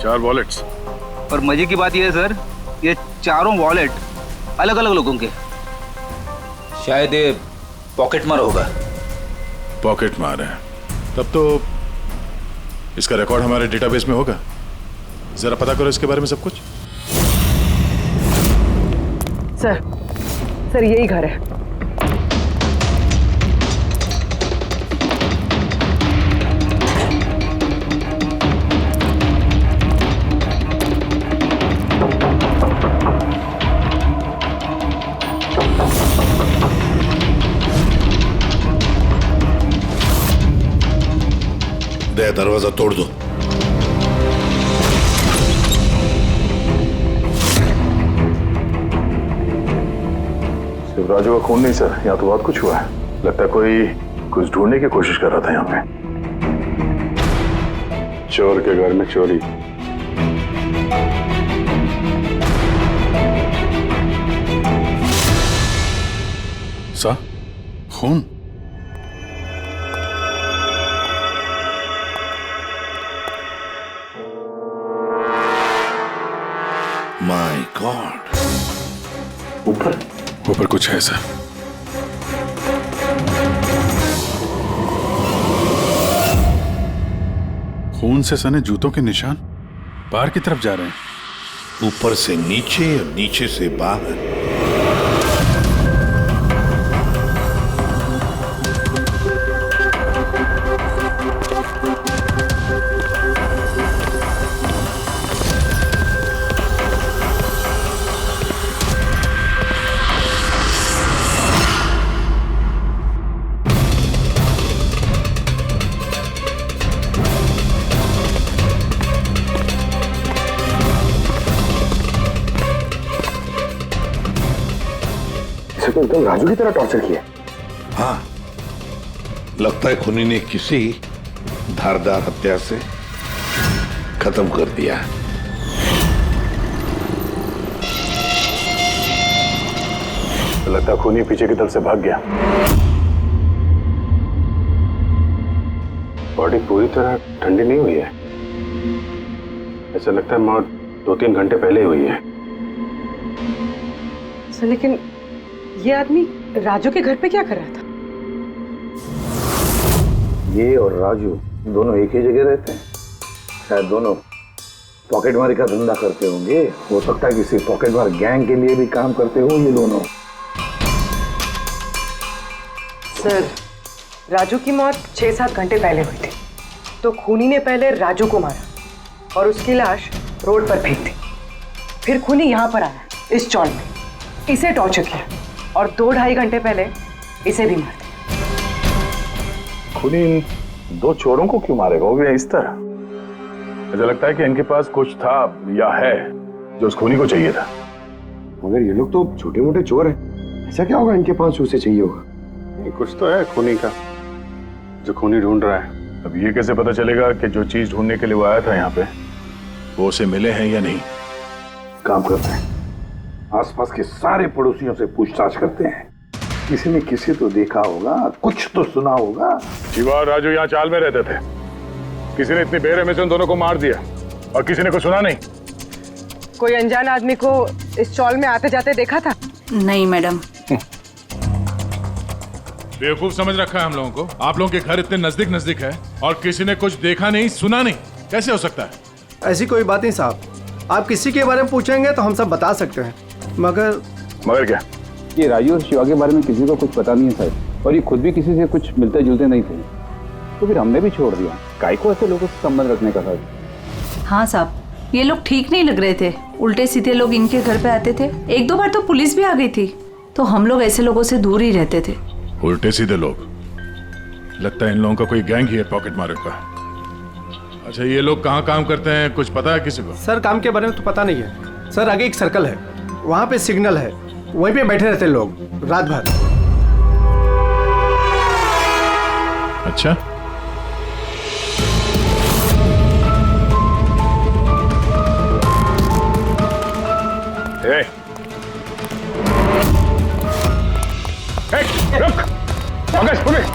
4 वॉलेट्स? और मजे की बात यह है सर, ये चारों वॉलेट अलग अलग लोगों के। शायद ये पॉकेट मार होगा। पॉकेट मार है? तब तो इसका रिकॉर्ड हमारे डेटाबेस में होगा। जरा पता करो इसके बारे में सब कुछ। सर यही घर है। दरवाजा तोड़ दो। सिर्फ राजू का खून नहीं सर, यहाँ तो बहुत कुछ हुआ है। लगता है कोई कुछ ढूंढने की कोशिश कर रहा था यहाँ पे। चोर के घर में चोरी। सा खून? My God. ऊपर कुछ है सर। खून से सने जूतों के निशान बाहर की तरफ जा रहे हैं। ऊपर से नीचे और नीचे से बाहर। तो एकदम राजू की तरह टॉर्चर किया। हाँ, लगता है खूनी ने किसी धारदार हत्या से खत्म कर दिया। लगता है खूनी पीछे की तरफ से भाग गया। बॉडी पूरी तरह ठंडी नहीं हुई है। ऐसा लगता है मौत 2-3 घंटे पहले हुई है। सर, लेकिन ये आदमी राजू के घर पे क्या कर रहा था? ये और राजू दोनों एक ही जगह रहते हैं। शायद दोनों पॉकेटमारी का धंधा करते होंगे। हो सकता है किसी पॉकेटमार गैंग के लिए भी काम करते हो ये दोनों। सर, राजू की मौत 6-7 घंटे पहले हुई थी, तो खूनी ने पहले राजू को मारा और उसकी लाश रोड पर फेंक दी। फिर खूनी यहाँ पर आया, इस चौल में, इसे टॉर्चर किया और 2-2.5 घंटे पहले इसे भी मार दिया। खूनी इन 2 चोरों को क्यों मारेगा वो भी इस तरह? मुझे लगता है कि इनके पास कुछ था या है जो उस खूनी को चाहिए था। मगर ये लोग तो छोटे मोटे चोर हैं, ऐसा क्या होगा इनके पास उसे चाहिए होगा? कुछ तो है खूनी का जो खूनी ढूंढ रहा है। अब ये कैसे पता चलेगा कि जो चीज ढूंढने के लिए वो आया था यहाँ पे वो उसे मिले हैं या नहीं? काम करते हैं, आसपास के सारे पड़ोसियों से पूछताछ करते हैं। किसी ने किसी तो देखा होगा, कुछ तो सुना होगा। शिवा और राजू यहाँ चाल में रहते थे। किसी ने इतनी बेरहमी से उन दोनों को मार दिया और किसी ने कुछ सुना नहीं। कोई अनजान आदमी को इस चौल में आते जाते देखा था? नहीं मैडम। बेवकूफ समझ रखा है हम लोगों को। आप लोगों के घर इतने नजदीक नजदीक है और किसी ने कुछ देखा नहीं सुना नहीं, कैसे हो सकता है? ऐसी कोई बात नहीं साहब, आप किसी के बारे में पूछेंगे तो हम सब बता सकते हैं, मगर क्या? ये राजू और शिवा के बारे में किसी को कुछ पता नहीं है साहब, और ये खुद भी किसी से कुछ मिलते जुलते नहीं थे, तो फिर हमने भी छोड़ दिया। काय को ऐसे लोगों से संबंध रखने का साहब? हाँ साहब, ये लोग ठीक नहीं लग रहे थे। उल्टे सीधे लोग इनके घर पे आते थे। एक दो बार तो पुलिस भी आ गई थी, तो हम लोग ऐसे लोगों से दूर ही रहते थे। उल्टे सीधे लोग? लगता है इन लोगों का कोई गैंग ही है पॉकेट मार का। अच्छा, ये लोग कहाँ काम करते हैं, कुछ पता है किसी को? सर काम के बारे में तो पता नहीं है सर। आगे एक सर्कल है, वहाँ पे सिग्नल है, वहीं पे बैठे रहते लोग रात भर। अच्छा, रुक! पंकज, पुलिस!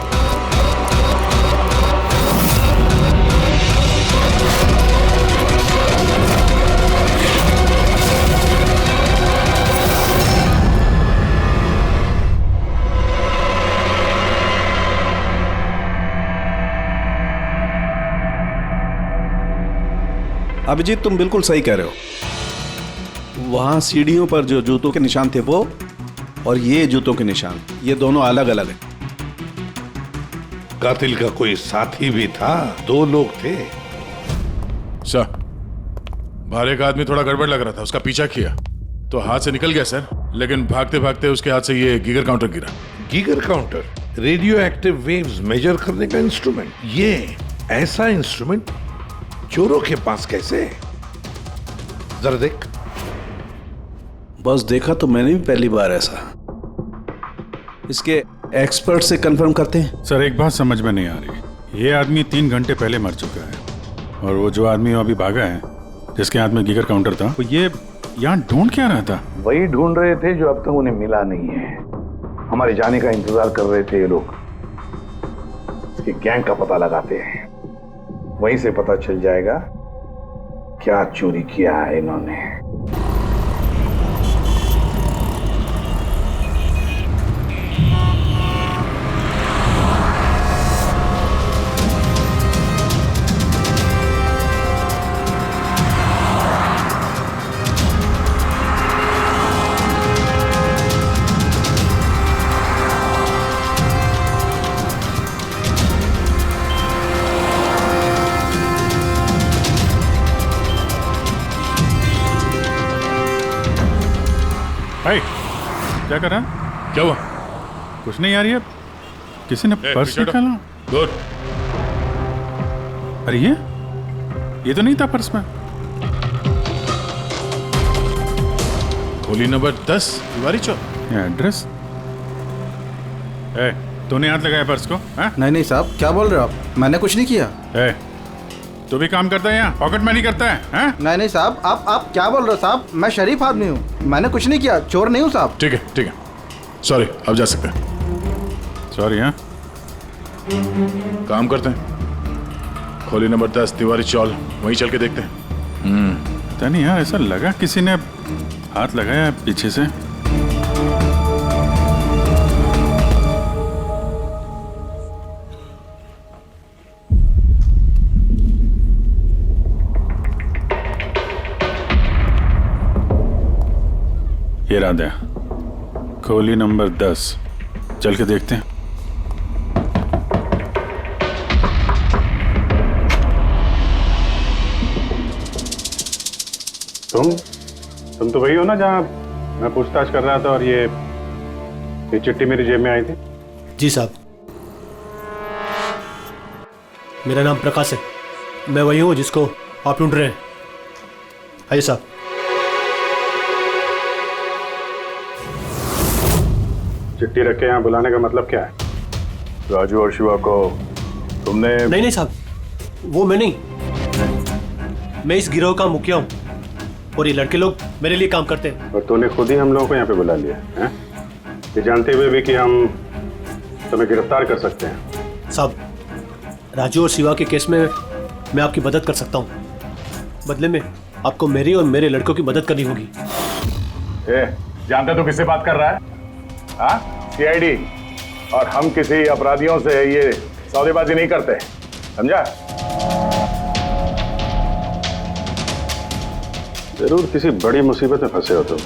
अभिजीत, तुम बिल्कुल सही कह रहे हो। वहां सीढ़ियों पर जो जूतों के निशान थे वो, और ये जूतों के निशान, ये दोनों अलग अलग हैं। कातिल का कोई साथी भी था, 2 लोग थे। सर, बाहर एक आदमी थोड़ा गड़बड़ लग रहा था, उसका पीछा किया तो हाथ से निकल गया सर, लेकिन भागते भागते उसके हाथ से ये गीगर काउंटर गिरा। Geiger counter? Radio active waves measure करने का इंस्ट्रूमेंट? ये ऐसा इंस्ट्रूमेंट चोरों के पास कैसे? जरा देख। बस देखा तो मैंने भी पहली बार ऐसा। इसके एक्सपर्ट से कंफर्म करते हैं। सर, एक बात समझ में नहीं आ रही। ये आदमी 3 घंटे पहले मर चुका है, और वो जो आदमी अभी भागा है, जिसके हाथ में गीगर काउंटर था, वो ये यहाँ ढूंढ क्या रहा था? वही ढूंढ रहे थे जो अब तक उन्हें मिला नहीं है। हमारे जाने का इंतजार कर रहे थे ये लोग। इसके गैंग का पता लगाते हैं, वहीं से पता चल जाएगा क्या चोरी किया है इन्होंने। भाई, क्या कर रहा है? क्या हुआ? कुछ नहीं यार, ये किसी ने पर्स निकाला। गुड। अरे ये तो नहीं था पर्स में। गोली नंबर 10 तिवारी चौक। एड्रेस? तूने हाथ लगाया पर्स को? नहीं साहब, क्या बोल रहे हो आप? मैंने कुछ नहीं किया। तू भी काम करता है यहाँ, पॉकेट मनी करता है? नहीं साहब, आप क्या बोल रहे हो साहब? मैं शरीफ आदमी हूँ, मैंने कुछ नहीं किया, चोर नहीं हूँ साहब। ठीक है, सॉरी, अब जा सकते हैं। सॉरी। हाँ, काम करते हैं, खोली नंबर 10 तिवारी चौल, वहीं चल के देखते हैं। पता नहीं यार, ऐसा लगा किसी ने हाथ लगाया पीछे से। ये राधा, खोली नंबर 10, चल के देखते हैं। तुम तो वही हो ना जहाँ मैं पूछताछ कर रहा था और ये चिट्ठी मेरी जेब में आई थी? जी साहब, मेरा नाम प्रकाश है, मैं वही हूँ जिसको आप ढूंढ रहे हैं। आइए साहब। चिट्ठी रख के यहाँ बुलाने का मतलब क्या है? राजू और शिवा को तुमने? नहीं साहब, वो मैं नहीं, मैं इस गिरोह का मुखिया हूँ। और ये लड़के लोग मेरे लिए काम करते हैं। और तूने खुद ही हम लोगों को यहाँ पे बुला लिया है, ये जानते हुए भी कि हम तुम्हें गिरफ्तार कर सकते हैं। साहब, राजू और शिवा के केस में मैं आपकी मदद कर सकता हूँ। बदले में आपको मेरी और मेरे लड़कों की मदद करनी होगी। जानते तो किससे बात कर रहा है? हाँ, सीआईडी। और हम किसी अपराधियों से ये सौदेबाजी नहीं करते, समझा? जरूर किसी बड़ी मुसीबत में फंसे हो तुम,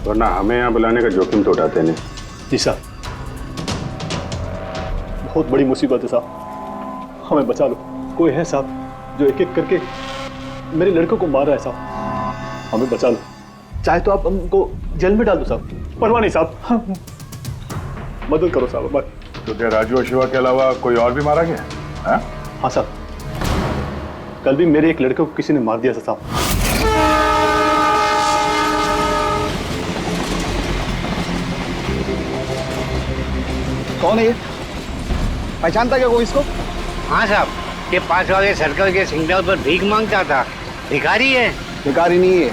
वरना हमें यहाँ बुलाने का जोखिम तो उठाते नहीं। जी साहब, बहुत बड़ी मुसीबत है साहब, हमें बचा लो। कोई है साहब जो एक एक करके मेरे लड़कों को मार रहा है साहब, हमें बचा लो। चाहे तो आप हमको जेल में डाल दो साहब, परवाह नहीं साहब, मदद करो साहब हमारी। तो क्या राजू और शिवा के अलावा कोई और भी मारा गया? हाँ साहब, कल भी मेरे एक लड़के को किसी ने मार दिया था साहब। कौन है ये? पहचानता क्या कोई इसको? हाँ साहब, ये 5 वाले सर्कल के सिग्नल पर भीख मांगता था। भिखारी है? भिखारी नहीं है,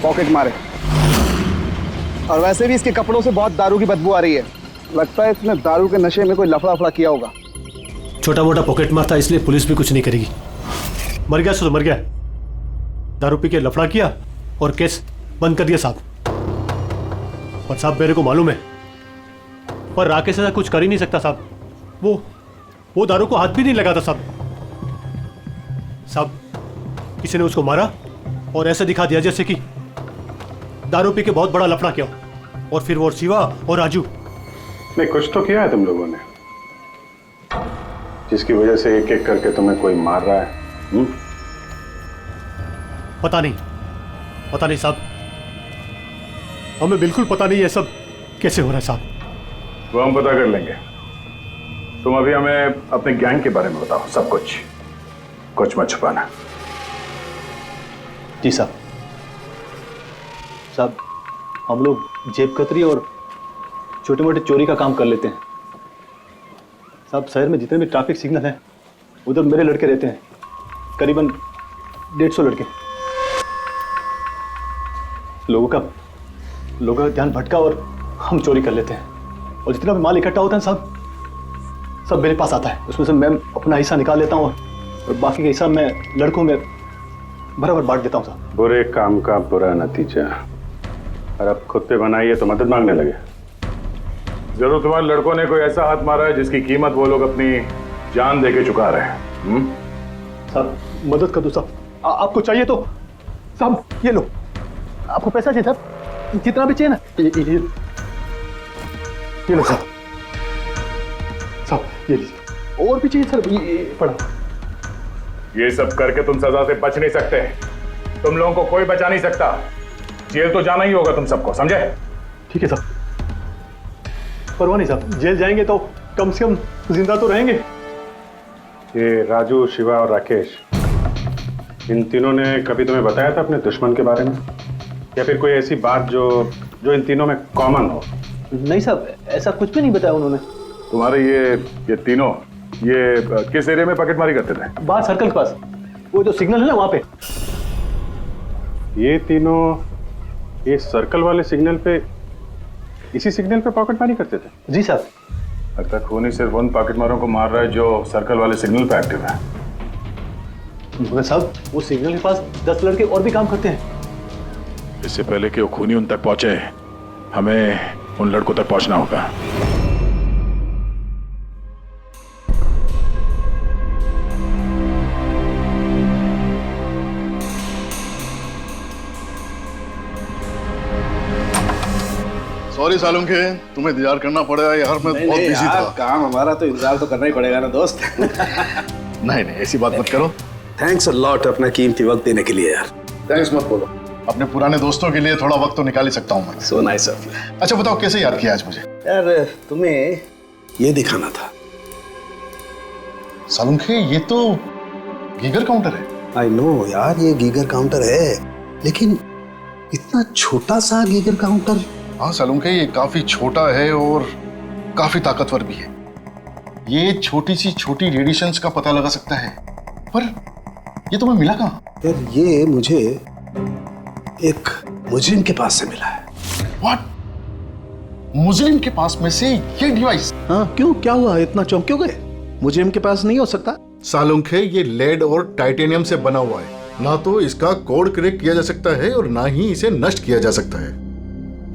पॉकेट मारे। और वैसे भी इसके कपड़ों से बहुत दारू की बदबू आ रही है। लगता है इसने दारू के नशे में कोई लफड़ा किया होगा। छोटा मोटा पॉकेट मार था, इसलिए पुलिस भी कुछ नहीं करेगी। मर गया सो मर गया, दारू पी के लफड़ा किया और केस बंद कर दिया साहब। और साहब मेरे को मालूम है, पर राकेश ऐसा कुछ कर ही नहीं सकता साहब। वो दारू को हाथ भी नहीं लगाता साहब। साहब, किसी ने उसको मारा और ऐसा दिखा दिया जैसे कि दारू पी के बहुत बड़ा लफड़ा किया, और फिर वो शिवा और राजू। नहीं, कुछ तो किया है तुम लोगों ने, जिसकी वजह से एक एक करके तुम्हें कोई मार रहा है। पता नहीं साहब, हमें बिल्कुल पता नहीं ये सब कैसे हो रहा है साहब। वो हम पता कर लेंगे। तुम अभी हमें अपने गैंग के बारे में बताओ, सब कुछ मत छुपाना। जी साहब। साहब, हम लोग जेब कतरी और छोटे मोटे चोरी का काम कर लेते हैं साहब। शहर में जितने भी ट्रैफिक सिग्नल हैं उधर मेरे लड़के रहते हैं, करीबन 150 लड़के। लोगों का ध्यान भटका और हम चोरी कर लेते हैं, और जितना भी माल इकट्ठा होता है साहब, सब मेरे पास आता है। उसमें से मैं अपना हिस्सा निकाल लेता हूँ और बाकी का हिस्सा मैं लड़कों में बराबर बांट देता हूँ साहब। बुरे काम का बुरा नतीजा। और अब खुद पे बनाई है तो मदद मांगने लगे। जरूर तुम्हारे लड़कों ने कोई ऐसा हाथ मारा है जिसकी कीमत वो लोग अपनी जान देके चुका रहे हैं। साहब, मदद कर दो साहब। आपको चाहिए तो साहब ये लो, आपको पैसा चाहिए साहब, जितना भी चाहिए ना ये लो साहब। साहब ये लीजिए, और भी चाहिए सर, ये पड़ा। ये सब करके तुम सजा से बच नहीं सकते। तुम लोगों को कोई बचा नहीं सकता। जेल तो जाना ही होगा तुम सबको, समझे? ठीक है साहब, परवाह नहीं साहब, जेल जाएंगे तो कम से कम जिंदा तो रहेंगे। ये राजू, शिवा और राकेश, इन तीनों ने कभी तुम्हें बताया था अपने दुश्मन के बारे में, या फिर कोई ऐसी बात जो इन तीनों में कॉमन हो? नहीं साहब, ऐसा कुछ भी नहीं बताया उन्होंने। तुम्हारे ये तीनों ये किस एरिया में पॉकेटमारी करते थे? बाहर सर्कल के पास, वो जो सिग्नल है ना वहां पे। ये तीनों ये सर्कल वाले सिग्नल पे, इसी सिग्नल पे पॉकेटमारी करते थे? जी साहब। लगता है खूनी सिर्फ उन पॉकेटमारों को मार रहा है जो सर्कल वाले सिग्नल पे एक्टिव है। मगर साहब, वो सिग्नल के पास 10 लड़के और भी काम करते हैं। इससे पहले कि वो खूनी उन तक पहुंचे, हमें उन लड़कों तक पहुंचना होगा। सॉरी सालुंखे, तुम्हें इंतजार करना पड़ेगा यार, मैं बहुत बिजी था। काम हमारा तो इंतजार तो करना ही पड़ेगा ना दोस्त। नहीं ऐसी बात मत करो। थैंक्स अ लॉट अपना कीमती वक्त देने के लिए यार। थैंक्स मत बोलो, अपने पुराने दोस्तों के लिए थोड़ा वक्त तो निकाल ही सकता हूँ मैं। So nice of you. अच्छा बताओ, कैसे याद किया आज मुझे? यार तुम्हें ये दिखाना था। सालुंखे, ये तो गीगर काउंटर है। आई नो यार, ये गीगर काउंटर है, लेकिन इतना छोटा सा गीगर काउंटर। हाँ सालुंखे, ये काफी छोटा है और काफी ताकतवर भी है। ये छोटी सी छोटी रेडिएशंस का पता लगा सकता है, पर ये तुम्हें मिला कहाँ? यार ये मुझे एक मुजरिम के पास से मिला है। व्हाट? मुजरिम के पास में से ये डिवाइस? हाँ, क्यों, क्या हुआ, इतना चौंक क्यों गए? मुजरिम के पास नहीं हो सकता? सालुंखे, ये लेड और टाइटेनियम से बना हुआ है। ना तो इसका कोड क्रैक किया जा सकता है और ना ही इसे नष्ट किया जा सकता है।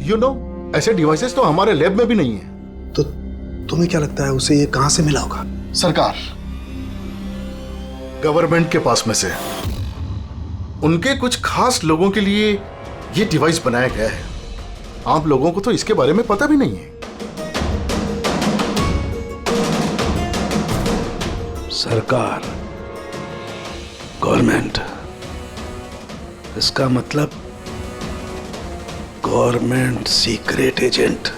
यू नो, ऐसे डिवाइसेस तो हमारे लैब में भी नहीं है। तो तुम्हें क्या लगता है उसे ये कहां से मिला होगा? सरकार, गवर्नमेंट के पास में से। उनके कुछ खास लोगों के लिए ये डिवाइस बनाया गया है। आप लोगों को तो इसके बारे में पता भी नहीं है। सरकार, गवर्नमेंट, इसका मतलब गवर्नमेंट सीक्रेट एजेंट।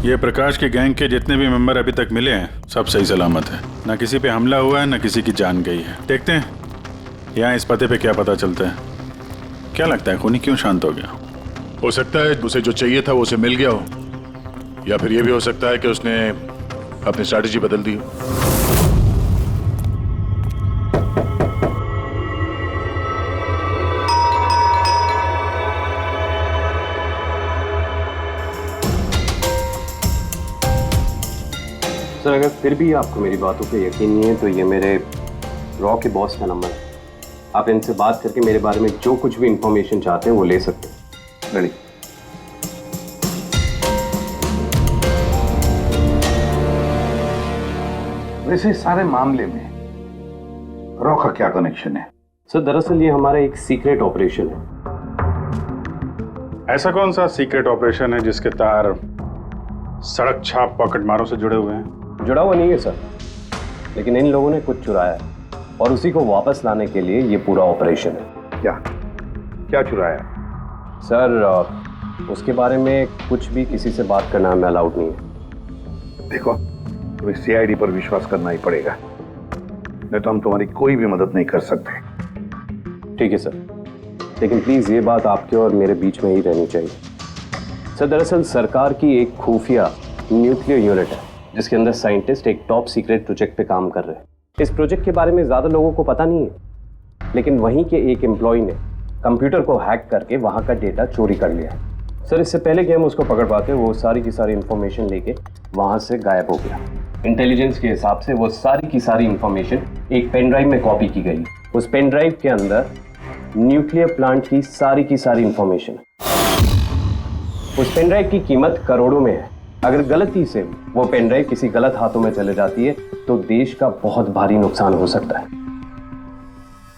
ये प्रकाश के गैंग के जितने भी मेंबर अभी तक मिले हैं सब सही सलामत है। ना किसी पे हमला हुआ है, ना किसी की जान गई है। देखते हैं यहाँ इस पते पे क्या पता चलता है। क्या लगता है खूनी क्यों शांत हो गया? हो सकता है उसे जो चाहिए था वो उसे मिल गया हो, या फिर ये भी हो सकता है कि उसने अपनी स्ट्रैटेजी बदल दी हो। सर, अगर फिर भी आपको मेरी बातों पे यकीन नहीं है तो ये मेरे रॉ के बॉस का नंबर है। आप इनसे बात करके मेरे बारे में जो कुछ भी इंफॉर्मेशन चाहते हैं वो ले सकते हैं। रेडी? वैसे इस सारे मामले में रॉ का क्या कनेक्शन है? सर, दरअसल ये हमारा एक सीक्रेट ऑपरेशन है। ऐसा कौन सा सीक्रेट ऑपरेशन है जिसके तार सड़क छाप पॉकेट मारों से जुड़े हुए हैं? जुड़ा हुआ नहीं है सर, लेकिन इन लोगों ने कुछ चुराया है और उसी को वापस लाने के लिए ये पूरा ऑपरेशन है। क्या क्या चुराया? सर, उसके बारे में कुछ भी किसी से बात करना हमें अलाउड नहीं है। देखो, तुम्हें सीआईडी पर विश्वास करना ही पड़ेगा, नहीं तो हम तुम्हारी कोई भी मदद नहीं कर सकते। ठीक है सर, लेकिन प्लीज ये बात आपके और मेरे बीच में ही रहनी चाहिए। सर, दरअसल सरकार की एक खुफिया न्यूक्लियर यूनिट है जिसके अंदर साइंटिस्ट एक टॉप सीक्रेट प्रोजेक्ट पे काम कर रहे हैं। इस प्रोजेक्ट के बारे में ज्यादा लोगों को पता नहीं है, लेकिन वहीं के एक एम्प्लॉय ने कंप्यूटर को हैक करके वहां का डेटा चोरी कर लिया। सर, इससे पहले कि हम उसको पकड़ पाते वो सारी की सारी इंफॉर्मेशन लेके वहां से गायब हो गया। इंटेलिजेंस के हिसाब से वो सारी की सारी इंफॉर्मेशन एक पेन ड्राइव में कॉपी की गई। उस पेन ड्राइव के अंदर न्यूक्लियर प्लांट की सारी इंफॉर्मेशन। उस पेन ड्राइव की कीमत करोड़ों में है। अगर गलती से वो पेन ड्राइव किसी गलत हाथों में चले जाती है तो देश का बहुत भारी नुकसान हो सकता है।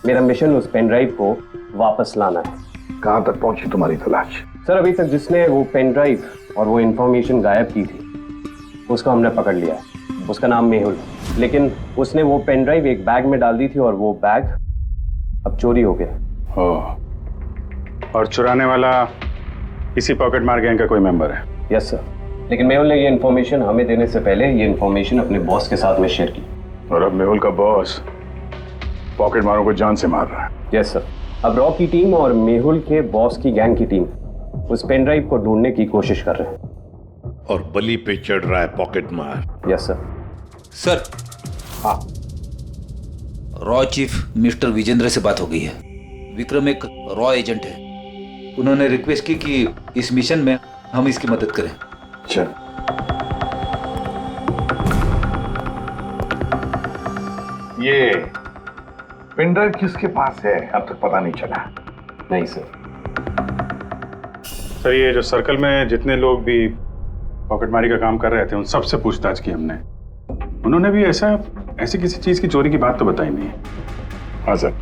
मेरा मिशन उस पेन ड्राइव को वापस लाना है। कहां तक पहुंची तुम्हारी तलाश? सर, अभी तक जिसने वो पेन ड्राइव और वो इंफॉर्मेशन गायब की थी उसको हमने पकड़ लिया है। उसका नाम मेहुल, लेकिन उसने वो पेन ड्राइव एक बैग में डाल दी थी और वो बैग अब चोरी हो गया। और चुराने वाला इसी पॉकेट मार गैंग का कोई मेंबर है? यस सर, लेकिन मेहुल ने ये इन्फॉर्मेशन हमें देने से पहले ये इन्फॉर्मेशन अपने बॉस के साथ में शेयर की। और अब मेहुल का बॉस पॉकेट मारों को जान से मार रहा है। यस सर, अब रॉ की टीम और मेहुल के बॉस की गैंग की टीम उस पेन ड्राइव को ढूंढने की कोशिश कर रहे हैं। और बलि पे चढ़ रहा है पॉकेट मार। Yes sir. सर, हाँ, रॉ चीफ मिस्टर विजेंद्र से बात हो गई है। विक्रम एक रॉ एजेंट है। उन्होंने रिक्वेस्ट की कि इस मिशन में हम इसकी मदद करें। चल। ये पेन ड्राइव किसके पास है अब तक पता नहीं चला? नहीं सर। सर, ये जो सर्कल में जितने लोग भी पॉकेटमारी का काम कर रहे थे उन सबसे पूछताछ की हमने। उन्होंने भी ऐसी किसी चीज की चोरी की बात तो बताई नहीं। हाँ सर,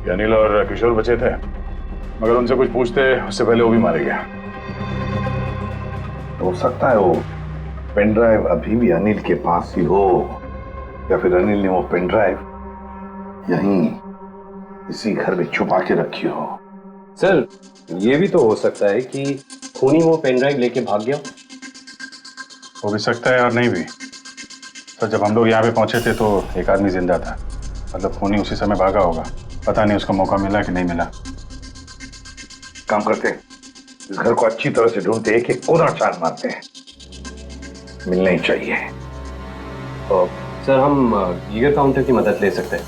ये अनिल और किशोर बचे थे, मगर उनसे कुछ पूछते उससे पहले वो भी मारे गया। हो सकता है वो पेन ड्राइव अभी भी अनिल के पास ही हो, या फिर अनिल ने वो पेन ड्राइव यहीं इसी घर में छुपा के रखी हो। सर, ये भी तो हो सकता है कि खूनी वो पेन ड्राइव लेके भाग गया। हो भी सकता है और नहीं भी। सर, जब हम लोग यहाँ पे पहुंचे थे तो एक आदमी जिंदा था, मतलब खूनी उसी समय भागा होगा। पता नहीं उसको मौका मिला कि नहीं मिला। काम करते हैं, इस घर को अच्छी तरह से ढूंढते, एक एक कोना छान मारते हैं, मिलना ही चाहिए। सर हम गीगर काउंटर की मदद ले सकते हैं।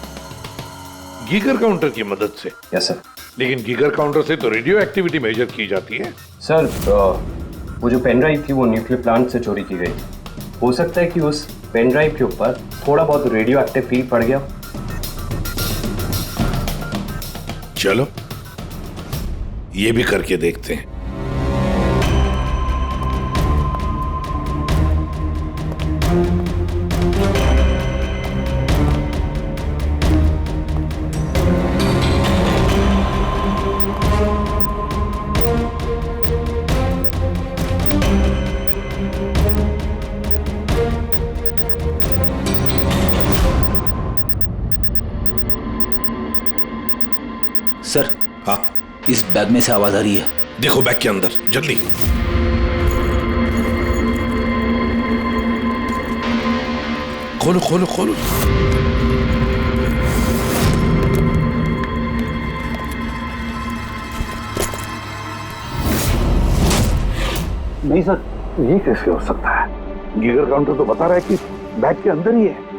गीगर काउंटर की मदद से? Yes sir. लेकिन गीगर काउंटर से तो रेडियो एक्टिविटी मेजर की जाती है। सर वो जो पेन ड्राइव थी वो न्यूक्लियर प्लांट से चोरी की गई। हो सकता है कि उस पेन ड्राइव के ऊपर थोड़ा बहुत रेडियो एक्टिव फील पड़ गया। चलो ये भी करके देखते हैं। सर, हाँ, इस बैग में से आवाज आ रही है। देखो बैग के अंदर, जल्दी। खोलो खोलो खोलो। नहीं सर, ये कैसे हो सकता है? गीगर काउंटर तो बता रहा है कि बैग के अंदर ही है।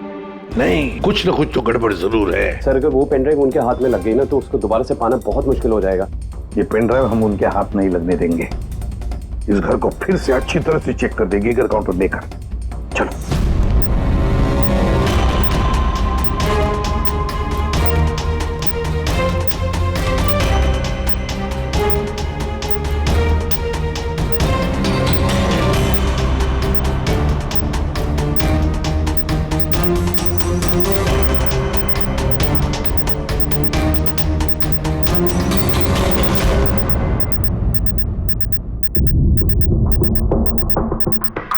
नहीं, कुछ ना कुछ तो गड़बड़ जरूर है। सर अगर वो पेन ड्राइव उनके हाथ में लग गई ना तो उसको दोबारा से पाना बहुत मुश्किल हो जाएगा। ये पेन ड्राइव हम उनके हाथ नहीं लगने देंगे। इस घर को फिर से अच्छी तरह से चेक कर देंगे गीगर काउंटर लेकर। चलो।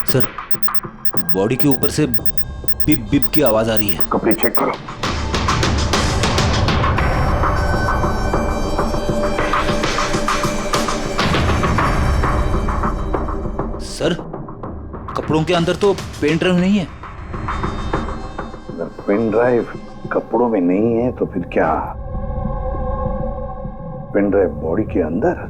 सर, बॉडी के ऊपर से बिप बिप की आवाज आ रही है। कपड़े चेक करो। सर, कपड़ों के अंदर तो पेन ड्राइव नहीं है। अगर पेन ड्राइव कपड़ों में नहीं है तो फिर क्या? पेन ड्राइव बॉडी के अंदर?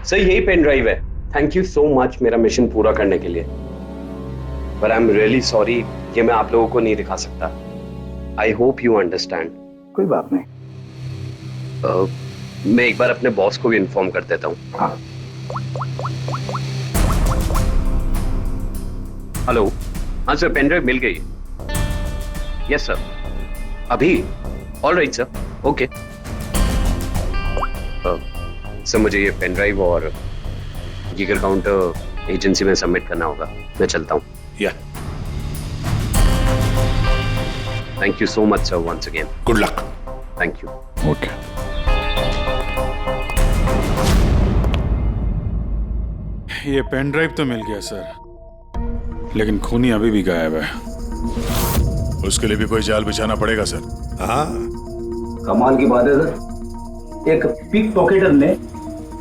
सर यही पेन ड्राइव है। थैंक यू सो मच मेरा मिशन पूरा करने के लिए। पर आई एम रियली सॉरी, ये मैं आप लोगों को नहीं दिखा सकता। I hope you understand. कोई बात नहीं। मैं एक बार अपने बॉस को भी इन्फॉर्म कर देता हूँ। हाँ। हेलो, हाँ सर, पेन ड्राइव मिल गई। यस सर, अभी? All right sir, okay. Sir मुझे ये पेन ड्राइव और गीगर काउंटर एजेंसी में सबमिट करना होगा। मैं चलता हूँ। Yeah. Thank you so much sir once again. Good luck. Thank you. Okay. ये पेन ड्राइव तो मिल गया सर, लेकिन खूनी अभी भी गायब है। उसके लिए भी कोई जाल बिछाना पड़ेगा सर। हाँ, कमाल की बात है सर, एक पिक पॉकेटर ने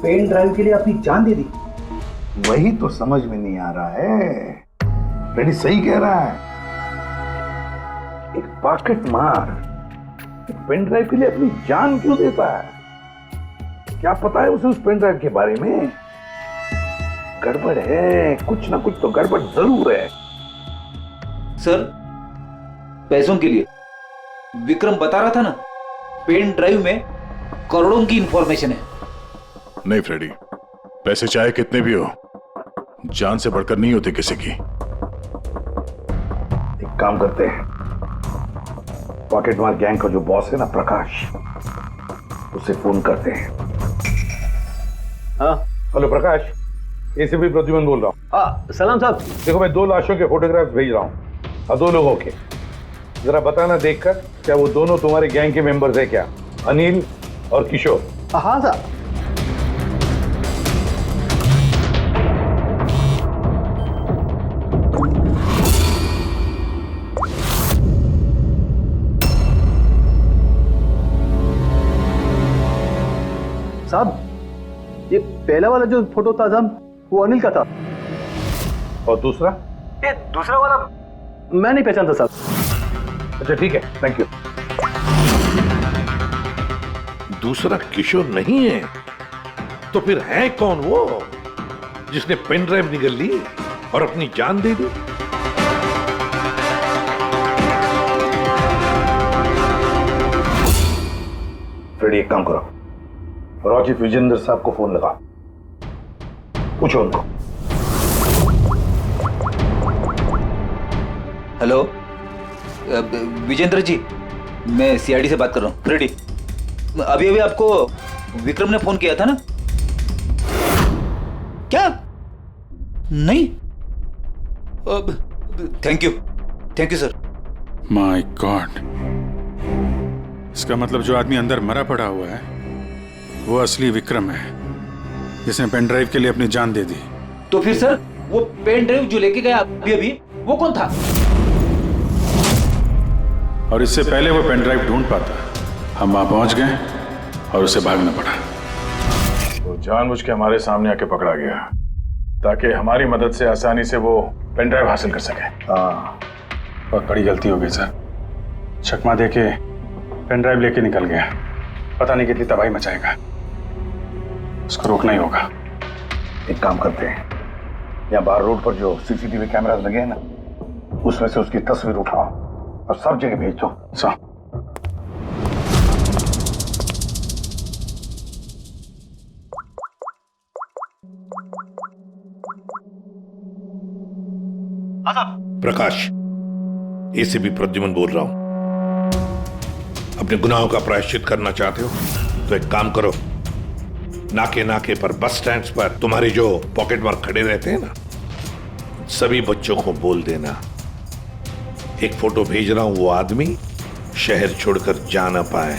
पेन ड्राइव के लिए अपनी जान दे दी। वही तो समझ में नहीं आ रहा है। रेडी सही कह रहा है। एक पॉकेट मार एक पेन ड्राइव के लिए अपनी जान क्यों देता है? क्या पता है उसे उस पेन ड्राइव के बारे में? गड़बड़ है, कुछ ना कुछ तो गड़बड़ जरूर है। सर, पैसों के लिए विक्रम बता रहा था ना, पेन ड्राइव में करोड़ों की इंफॉर्मेशन है। नहीं फ्रेडी, पैसे चाहे कितने भी हो, जान से बढ़कर नहीं होती किसी की। एक काम करते हैं, पॉकेटमार गैंग का जो बॉस है ना प्रकाश, उसे फोन करते हैं। हाँ हेलो प्रकाश, एसीपी प्रद्युमन बोल रहा हूँ। सलाम साहब। देखो मैं 2 लाशों के फोटोग्राफ्स भेज रहा हूँ और 2 लोगों के, जरा बताना देखकर क्या वो दोनों तुम्हारे गैंग के मेंबर्स है क्या, अनिल और किशोर। हाँ साहब। साहब ये पहला वाला जो फोटो था साहब वो अनिल का था, और दूसरा? ये दूसरा वाला मैं नहीं पहचानता साहब। अच्छा ठीक है, थैंक यू। दूसरा किशोर नहीं है तो फिर है कौन वो जिसने पेन ड्राइव निगल ली और अपनी जान दे दी? फ्रेडी एक काम करो, रॉकी विजेंद्र साहब को फोन लगा, पूछो उनको। हेलो विजेंद्र जी, मैं सीआईडी से बात कर रहा हूँ। फ्रेडी, अभी अभी आपको विक्रम ने फोन किया था ना? क्या? नहीं? Thank you sir. My God, इसका मतलब जो आदमी अंदर मरा पड़ा हुआ है वो असली विक्रम है, जिसने पेन ड्राइव के लिए अपनी जान दे दी। तो फिर सर वो पेन ड्राइव जो लेके गया अभी अभी वो कौन था? और इससे पहले वो पेन ड्राइव ढूंढ पाता, हम वहां पहुंच गए और उसे भागना पड़ा। वो जानबूझ के हमारे सामने आके पकड़ा गया ताकि हमारी मदद से आसानी से वो पेन ड्राइव हासिल कर सके। हाँ, बहुत बड़ी गलती हो गई सर। चकमा देके पेन ड्राइव लेके निकल गया, पता नहीं कितनी तबाही मचाएगा, उसको रोकना ही होगा। एक काम करते हैं, यहाँ बाहर रोड पर जो सीसीटीवी कैमरास लगे हैं ना, उसमें से उसकी तस्वीर उठाओ और सब जगह भेज दो। प्रकाश, एसीपी प्रद्युमन बोल रहा हूं। अपने गुनाहों का प्रायश्चित करना चाहते हो तो एक काम करो, नाके नाके पर, बस स्टैंड्स पर तुम्हारे जो पॉकेट मार खड़े रहते हैं ना, सभी बच्चों को बोल देना एक फोटो भेज रहा हूं, वो आदमी शहर छोड़कर जा ना पाए।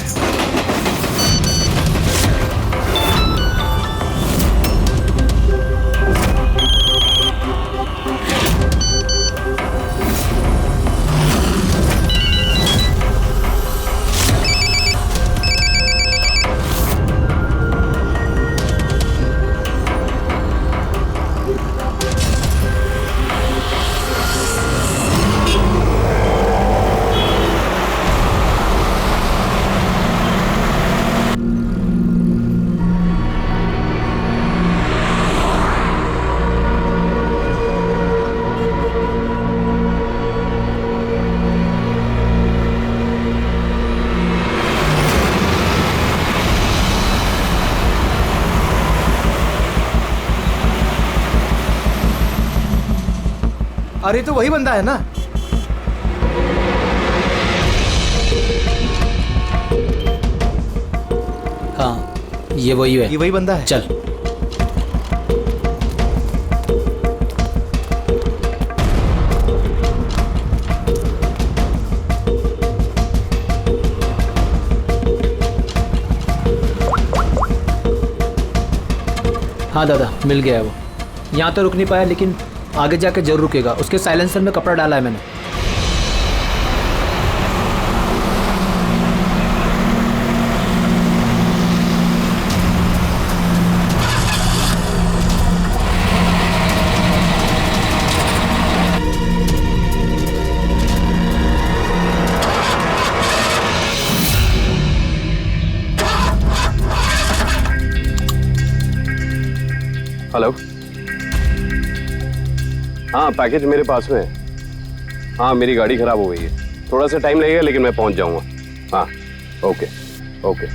अरे तो वही बंदा है ना? हाँ ये वही है। ये वही बंदा है। चल। हाँ दादा, मिल गया है वो। यहाँ तो रुक नहीं पाया लेकिन आगे जाके जरूर रुकेगा। उसके साइलेंसर में कपड़ा डाला है मैंने। हेलो, हाँ पैकेज मेरे पास में है। हाँ मेरी गाड़ी खराब हो गई है, थोड़ा सा टाइम लगेगा लेकिन मैं पहुंच जाऊंगा। हाँ ओके ओके।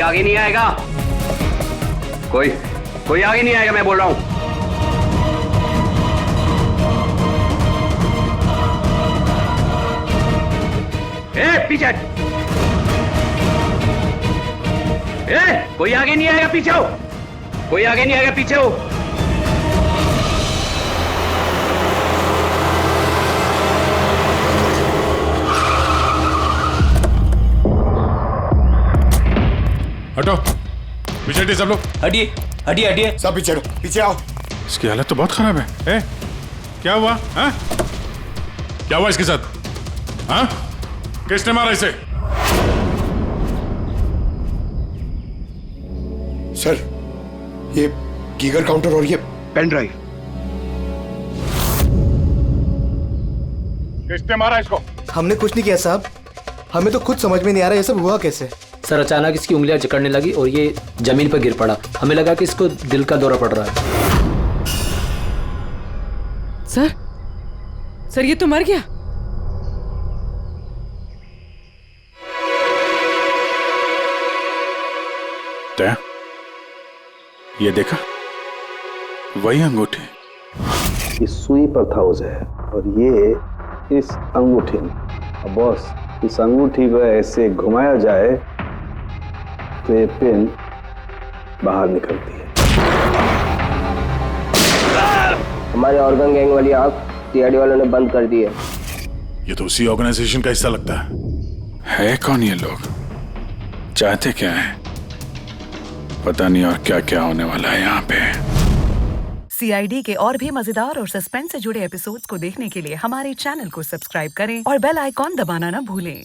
आगे नहीं आएगा? कोई आगे नहीं आएगा, मैं बोल रहा हूं। पीछे कोई आगे नहीं आएगा, पीछे हो। कोई आगे नहीं आएगा, पीछे हो। हटो, पीछे हटिए सब लोग। हटिए हटिए हटिए, सब पीछे हटो, पीछे आओ। इसकी हालत तो बहुत खराब है। क्या हुआ? हाँ? क्या हुआ इसके साथ? हाँ? किसने मारा इसे? सर, ये गीगर काउंटर और ये पेन ड्राइव। किसने मारा इसको? हमने कुछ नहीं किया साहब, हमें तो खुद समझ में नहीं आ रहा ये सब हुआ कैसे। सर अचानक इसकी उंगलियां जकड़ने लगी और ये जमीन पर गिर पड़ा। हमें लगा कि इसको दिल का दौरा पड़ रहा है। सर ये तो मर गया। क्या? ये देखा? वही अंगूठी। ये सुई पर था उसे और ये इस अंगूठी में। अब बॉस, इस अंगूठी को ऐसे घुमाया जाए तो ये पिन बाहर निकलती है। हमारे ऑर्गन गैंग वाली आंख सीआईडी वालों ने बंद कर दी है। ये तो उसी ऑर्गेनाइजेशन का हिस्सा लगता है कौन ये लोग? चाहते क्या है? पता नहीं, और क्या क्या होने वाला है यहाँ पे। सीआईडी के और भी मजेदार और सस्पेंस से जुड़े एपिसोड्स को देखने के लिए हमारे चैनल को सब्सक्राइब करें और बेल आइकॉन दबाना ना भूलें।